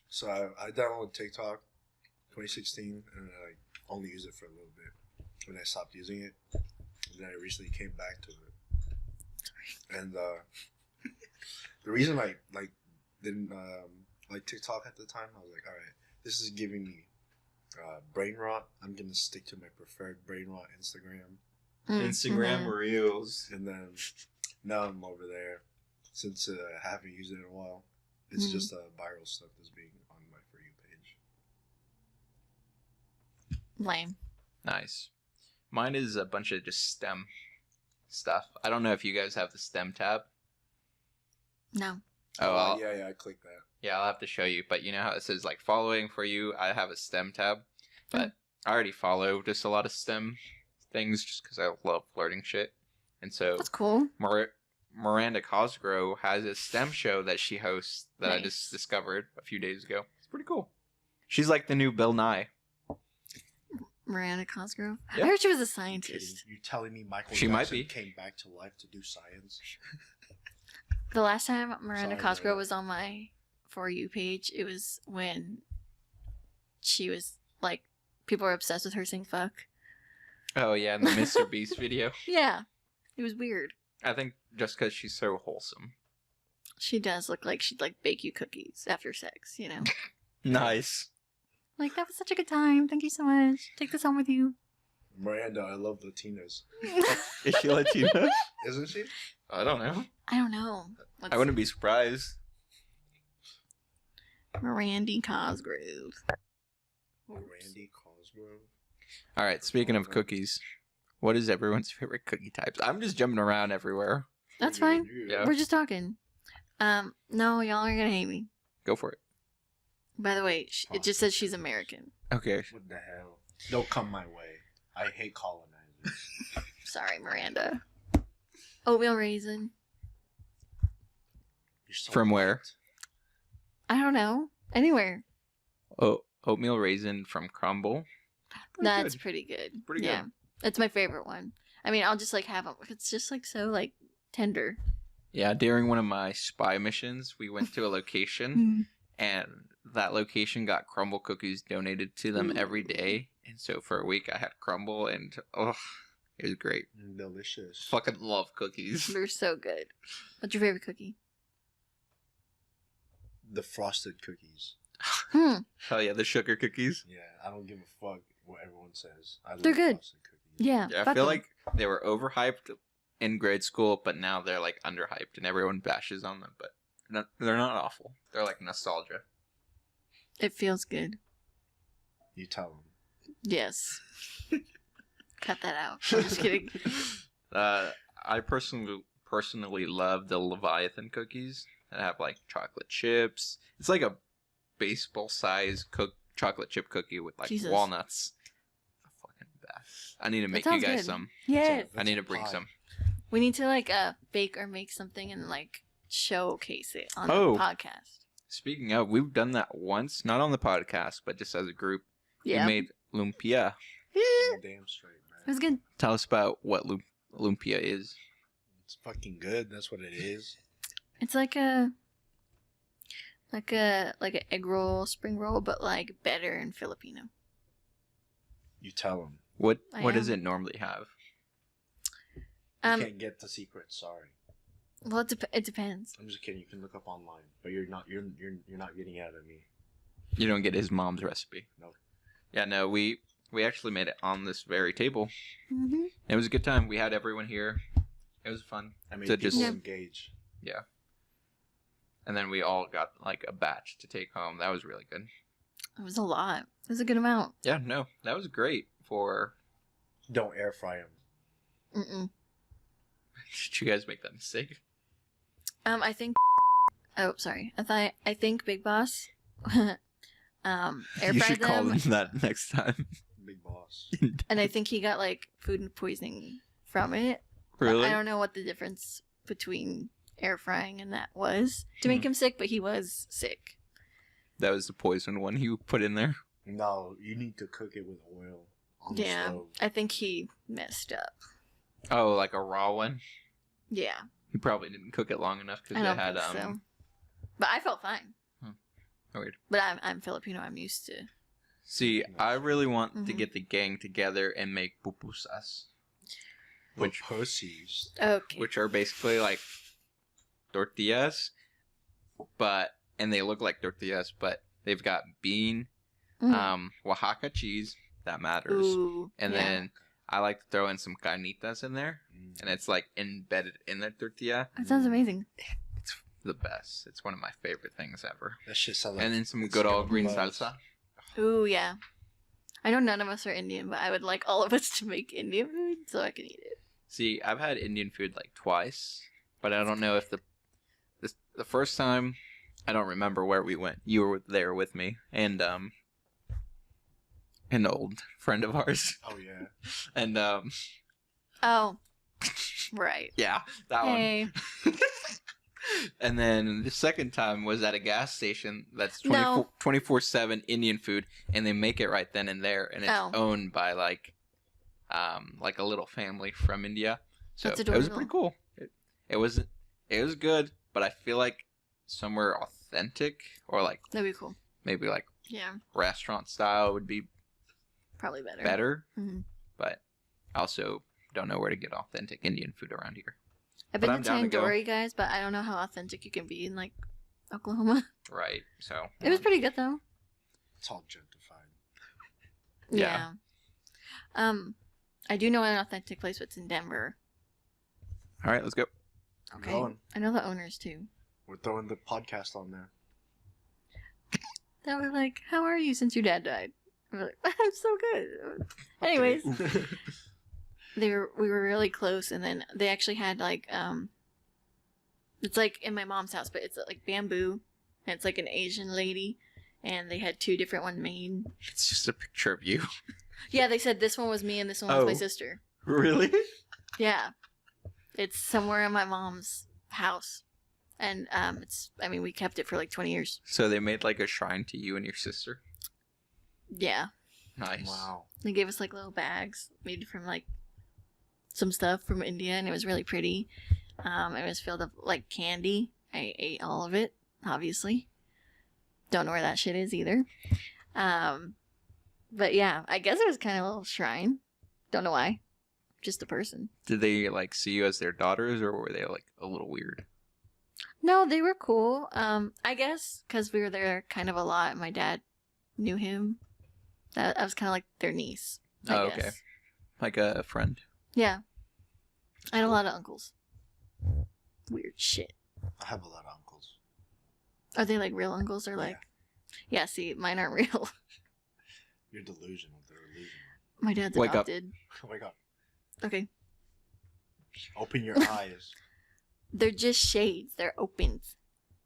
So I downloaded TikTok 2016 and I only used it for a little bit. When I stopped using it, and then I recently came back to it. And the reason I didn't like TikTok at the time, I was like, all right, this is giving me brain rot. I'm gonna stick to my preferred brain rot Instagram. Mhm. Reels. And then now I'm over there since I haven't used it in a while. It's Mhm. just viral stuff that's being on my For You page. Lame. Nice. Mine is a bunch of just STEM stuff. I don't know if you guys have the STEM tab. No. Oh, yeah, I clicked that. yeah, I'll have to show you. But you know how it says like following For You? I have a STEM tab, but I already follow just a lot of STEM things just because I love learning shit. And so That's cool. Miranda Cosgrove has a STEM show that she hosts that I Nice. just discovered a few days ago. It's pretty cool. She's like the new Bill Nye. Miranda Cosgrove. Yeah. I heard she was a Kidding. scientist. You telling me Michael She Jackson might be. came back to life to do science? The last time Miranda Sorry, Cosgrove Miranda. was on my For You page, it was when she was like, people were obsessed with her saying fuck. Oh yeah, in the Mr. Beast video. Yeah. It was weird. I think just because she's so wholesome. She does look like she'd like bake you cookies after sex, you know? Nice. Like, that was such a good time. Thank you so much. Take this home with you. Miranda, I love Latinas. Is she Latina? Isn't she? I don't know. I don't know. I wouldn't be surprised. Randy Cosgrove. Randy Cosgrove. All right. Speaking of cookies, what is everyone's favorite cookie types? I'm just jumping around everywhere. That's fine. Yeah. We're just talking. No, y'all are gonna hate me. Go for it. By the way, it just says she's American. Okay. What the hell? Don't come my way. I hate colonizers. Sorry, Miranda. Oatmeal raisin. You're so From where? white. I don't know. Anywhere. Oh, oatmeal raisin from Crumble. That's pretty good. Pretty Yeah. good. It's my favorite one. I mean, I'll just like have them. It's just like so like tender. Yeah, during one of my spy missions, we went to a location, and that location got crumble cookies donated to them every day. And so for a week, I had crumble, and oh, it was great. Delicious. Fucking love cookies. They're so good. What's your favorite cookie? The frosted cookies. Hell yeah, the sugar cookies. Yeah, I don't give a fuck what everyone says. I love They're good. frosted cookies. Yeah. Yeah, I fuck feel 'em. like they were overhyped in grade school, but now they're like underhyped, and everyone bashes on them. But they're not awful. They're like nostalgia. It feels good. You tell them. Yes. Cut that out. I'm just kidding. I personally love the Leviathan cookies that have like chocolate chips. It's like a baseball size chocolate chip cookie with like Jesus. walnuts. The fucking best. I need to make you sounds guys good. some. Yes. I need to bring pie. some. We need to like bake or make something and like showcase it on Oh. the podcast. Speaking of, we've done that once, not on the podcast, but just as a group. Yeah. We made lumpia. Damn straight, It was man. good. Tell us about what lumpia is. It's fucking good. That's what it is. It's like an egg roll, spring roll, but like better in Filipino. You tell them. What I does am. it normally have? You can't get the secret. Sorry. Well, it depends. I'm just kidding. You can look up online, but you're not getting out of me. You don't get his mom's recipe. No. Yeah, no, we actually made it on this very table. Mm-hmm. It was a good time. We had everyone here. It was fun. I mean, To people just- Yeah. engage. Yeah. And then we all got like a batch to take home. That was really good. It was a lot. It was a good amount. Yeah, no, that was great for... Don't air fry them. Mm-mm. Did you guys make that mistake? I think. Oh, sorry. I think Big Boss. Air You fried should call them, them that next time. Big boss. and I think he got like food poisoning from it. But Really? I don't know what the difference between air frying and that was to make him sick, but he was sick. That was the poison one you put in there. No, you need to cook it with oil on the Yeah, stove. I think he messed up. Oh, like a raw one? Yeah, He probably didn't cook it long enough because I they don't had think so. But I felt fine. weird. But I'm Filipino. I'm used to. See, I really want to Mhm. get the gang together and make pupusas, Which pussies? Okay. which are basically like tortillas, and they look like tortillas, but they've got bean, Mm. Oaxaca cheese, that matters, Ooh. and yeah. then I like to throw in some carnitas in there, Mm. and it's like embedded in the tortilla. That sounds amazing. It's the best. It's one of my favorite things ever. That shit sounds like. And then some it's good gonna old green buzz. salsa. Ooh, yeah. I know none of us are Indian, but I would like all of us to make Indian food so I can eat it. See, I've had Indian food like twice, but I don't know if the first time, I don't remember where we went. You were there with me, and an old friend of ours, Oh yeah. and Oh, right. yeah, that Hey. one. And then the second time was at a gas station that's No. 24/7 Indian food, and they make it right then and there, and it's Oh. owned by like a little family from India. So That's it was adorable. pretty cool. It was good, but I feel like somewhere authentic or like That'd be cool. maybe like Yeah, restaurant style would be probably better. better. Mhm. But I also don't know where to get authentic Indian food around here. I've But been I'm to down to go. Tandoori, guys, but I don't know how authentic you can be in like Oklahoma. Right. So It was pretty good though. It's all gentrified. Yeah. Yeah. I do know an authentic place, but it's in Denver. All right, let's go. Okay. Going. I know the owners too. We're throwing the podcast on there. They were like, "How are you since your dad died?" I'm like, "I'm so good." Anyways, we were really close, and then they actually had like it's like in my mom's house, but it's like bamboo, and it's like an Asian lady, and they had 2 different ones made. It's just a picture of you. Yeah, they said this one was me and this one was my Oh. sister. Really? Yeah, it's somewhere in my mom's house, and we kept it for like 20 years. So they made like a shrine to you and your sister. Yeah, Nice. Wow. they gave us like little bags made from like some stuff from India, and it was really pretty. It was filled with like candy. I ate all of it, obviously. Don't know where that shit is either. But yeah, I guess it was kind of a little shrine. Don't know why. Just a person. Did they like see you as their daughters, or were they like a little weird? No, they were cool. I guess because we were there kind of a lot. My dad knew him. I was kind of like their niece. I guess. Okay. Like a friend. Yeah. I had a lot of uncles. Weird shit. I have a lot of uncles. Are they like real uncles or like? Yeah, see, mine aren't real. You're delusional. They're delusional. My dad's Wake up. adopted. Wake up. Okay. Open your eyes. They're just shades. They're opens.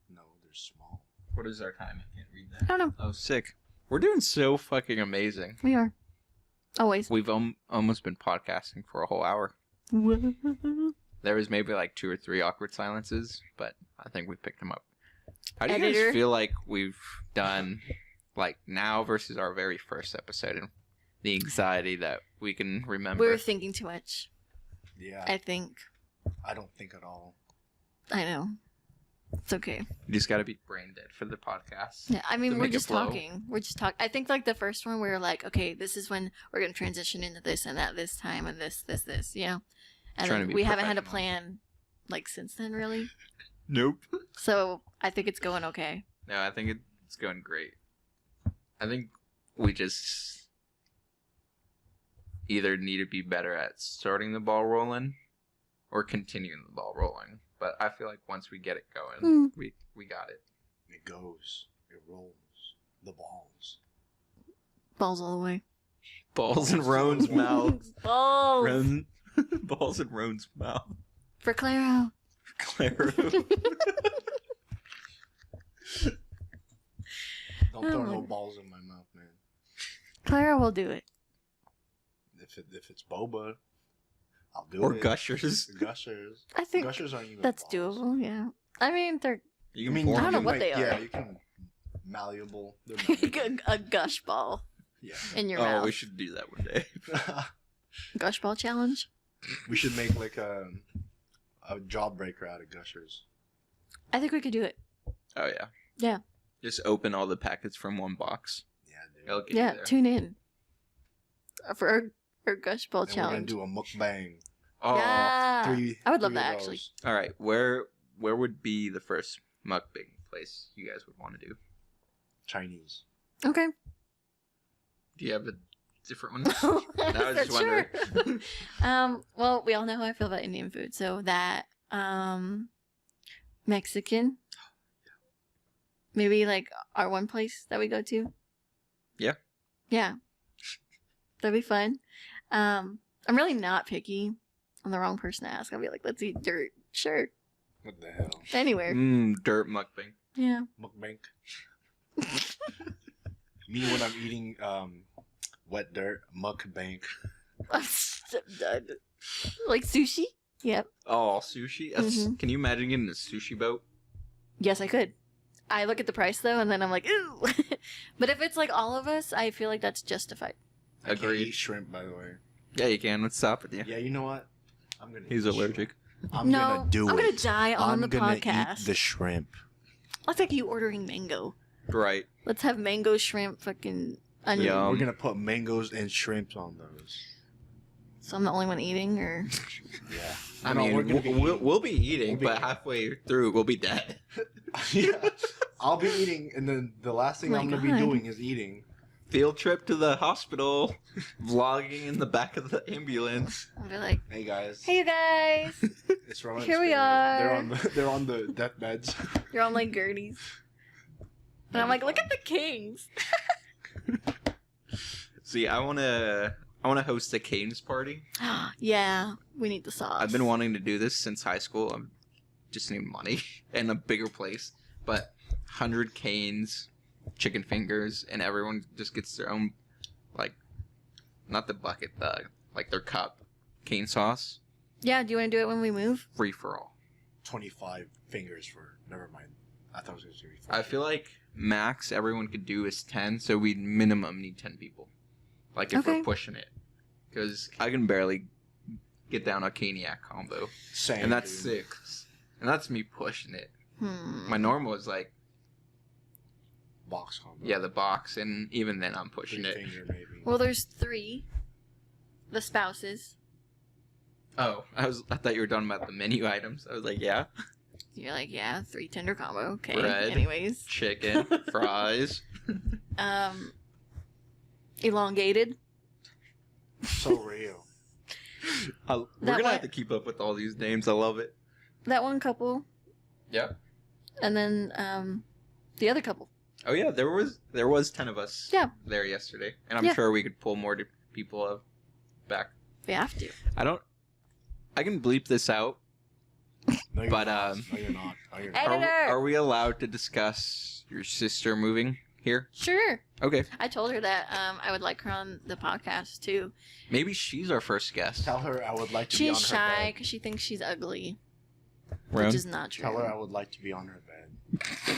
No, they're small. What is our time? I can't read I that. don't know. Oh, sick. We're doing so fucking amazing. We are. Always. We've almost been podcasting for a whole hour. There was maybe like 2 or 3 awkward silences, but I think we picked them up. How do you Editor? guys feel like we've done, like, now versus our very first episode, and the anxiety that we can remember? We were thinking too much. Yeah. I think. I don't think at all. I know. It's okay. You just gotta be brain dead for the podcast. Yeah, I mean, To we're make it just flow. talking. We're just talking. I think like the first one, we were like, okay, this is when we're gonna transition into this and that this time and this, you know. And Trying to then be we haven't had a professional. plan like since then, really. Nope. So I think it's going okay. No, I think it's going great. I think we just either need to be better at starting the ball rolling or continuing the ball rolling. But I feel like once we get it going, we got it. It goes. It rolls. The balls. Balls all the way. Balls in Roan's mouth. Balls Roan, balls in Roan's mouth. for Claro. Claro. Don't throw Oh no my- balls in my mouth, man. Claro will do it. If it's boba, I'll do Or it. Gushers. Gushers. I think Gushers aren't even that's balls. doable. Yeah. I mean, they're You I can mean, pour I don't them know in. what they Yeah, are. you can malleable. They're malleable. a gush ball Yeah. in your Oh, mouth. we should do that one day. Gush ball challenge. We should make like a jawbreaker out of Gushers. I think we could do it. Oh, yeah. Yeah. Just open all the packets from one box. Yeah, dude. It'll get Yeah, you there. tune in for our gush ball And we're gonna challenge. do a mukbang. Oh, Yeah, I would love three that of actually. those. all right. Where would be the first mukbang place you guys would want to do? Chinese. Okay. Do you have a different one? I was just Sure. wondering. Well, we all know how I feel about Indian food, so that Mexican. Maybe like our one place that we go to. Yeah. Yeah. That'd be fun. I'm really not picky. I'm the wrong person to ask. I'll be like, let's eat dirt. Sure. What the hell? Anywhere. Dirt mukbang. Yeah. Mukbang. Me when I'm eating wet dirt. Mukbang. I'm so done. Like sushi? Yep. Oh, sushi. That's, Mhm. Can you imagine getting a sushi boat? Yes, I could. I look at the price though, and then I'm like, ooh. But if it's like all of us, I feel like that's justified. I can't Agreed. eat shrimp, by the way. Yeah, you can. What's up with you? Yeah, you know what? I'm gonna. He's eat allergic. shrimp. I'm no, gonna do I'm it. gonna die on I'm the gonna podcast. eat the shrimp. That's like you ordering mango. Right. Let's have mango, shrimp, fucking onion. Yum. We're gonna put mangoes and shrimps on those. So I'm the only one eating, or Yeah. I No, mean, we're gonna be we'll be eating, We'll be but eating. halfway through, we'll be dead. Yeah. I'll be eating, and then the last thing Oh my I'm gonna be God. doing is eating, field trip to the hospital, vlogging in the back of the ambulance. I'll be like, Hey guys. hey, you guys. It's Roan. Here we Spirit. are. They're on the deathbeds. You're on like Gerties. And I'm like, look at the kings. See, I wanna host a Canes party. Yeah, we need the sauce. I've been wanting to do this since high school. I just need money and a bigger place. But 100 Canes, chicken fingers, and everyone just gets their own, like, not the bucket, their cup, cane sauce. Yeah, do you want to do it when we move? Free for all. 25 fingers for. Never mind. I thought it was going to be 40. I feel like max everyone could do is 10, so we minimum need 10 people. Like, if Okay. we're pushing it. Because I can barely get down a Caniac combo. Same. And that's dude. 6. And that's me pushing it. Hmm. My normal is like, Box combo. yeah, the box, and even then I'm pushing it. Finger maybe. Well, there's 3. The spouses. Oh, I thought you were talking about the menu items. I was like, yeah. You're like, yeah, 3 tender combo. Okay. Bread. Anyways. Chicken, fries. Elongated. So real. We're That gonna one- have to keep up with all these names. I love it. That one couple. Yeah. And then the other couple. Oh yeah, there was 10 of us. Yeah. There yesterday, and I'm Yeah. sure we could pull more people back. We have to. I can bleep this out. No, you're But, not. No, you're not. No, you're Edit- not. Editor! Are we allowed to discuss your sister moving here? Sure. Okay. I told her that I would like her on the podcast too. Maybe she's our first guest. Tell her I would like to be on She's her shy bed. because she thinks she's ugly, Roan? which is not true. Tell her I would like to be on her bed.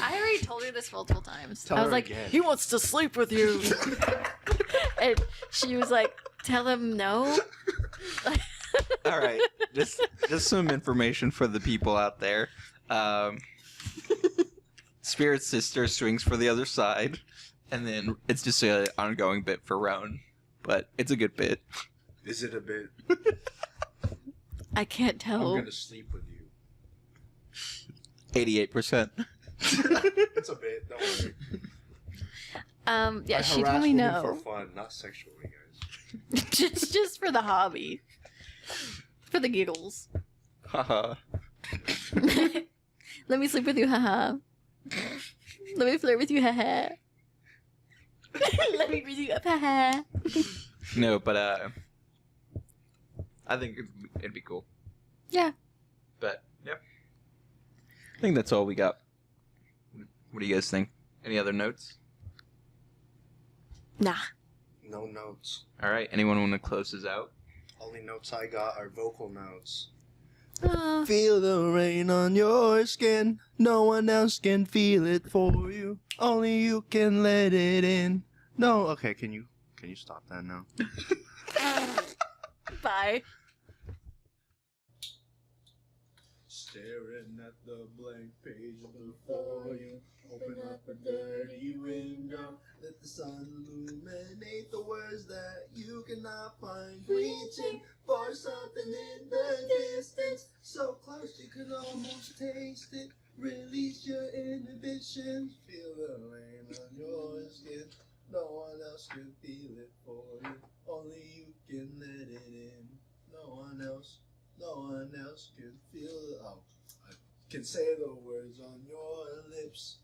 I already told her this multiple times. Tell I was her like, again. he wants to sleep with you. And she was like, tell him no. All right, just some information for the people out there. Spirit's sister swings for the other side, and then it's just an ongoing bit for Roan, but it's a good bit. Is it a bit? I can't I'm tell. gonna sleep with you. 88%. It's a bit. Don't worry. Yeah, I she harass told me women no. for fun, not sexually, guys. just for the hobby. For the giggles. Haha. Let me sleep with you, haha. Let me flirt with you, haha. Let me breathe you up, haha. No, but I think it'd be cool. Yeah. But yeah, I think that's all we got. What do you guys think? Any other notes? Nah. No notes. All right. Anyone want to close this out? Only notes I got are vocal notes. Uh, Feel the rain on your skin. No one else can feel it for you. Only you can let it in. No, okay, can you stop that now? bye. Staring at the blank page before you. Open up a dirty window. Let the sun illuminate the words that you cannot find. Reaching for something in the distance. So close you can almost taste it. Release your inhibitions. Feel the rain on your skin. No one else can feel it for you. Only you can let it in. No one else can feel it. Oh, I can say the words on your lips.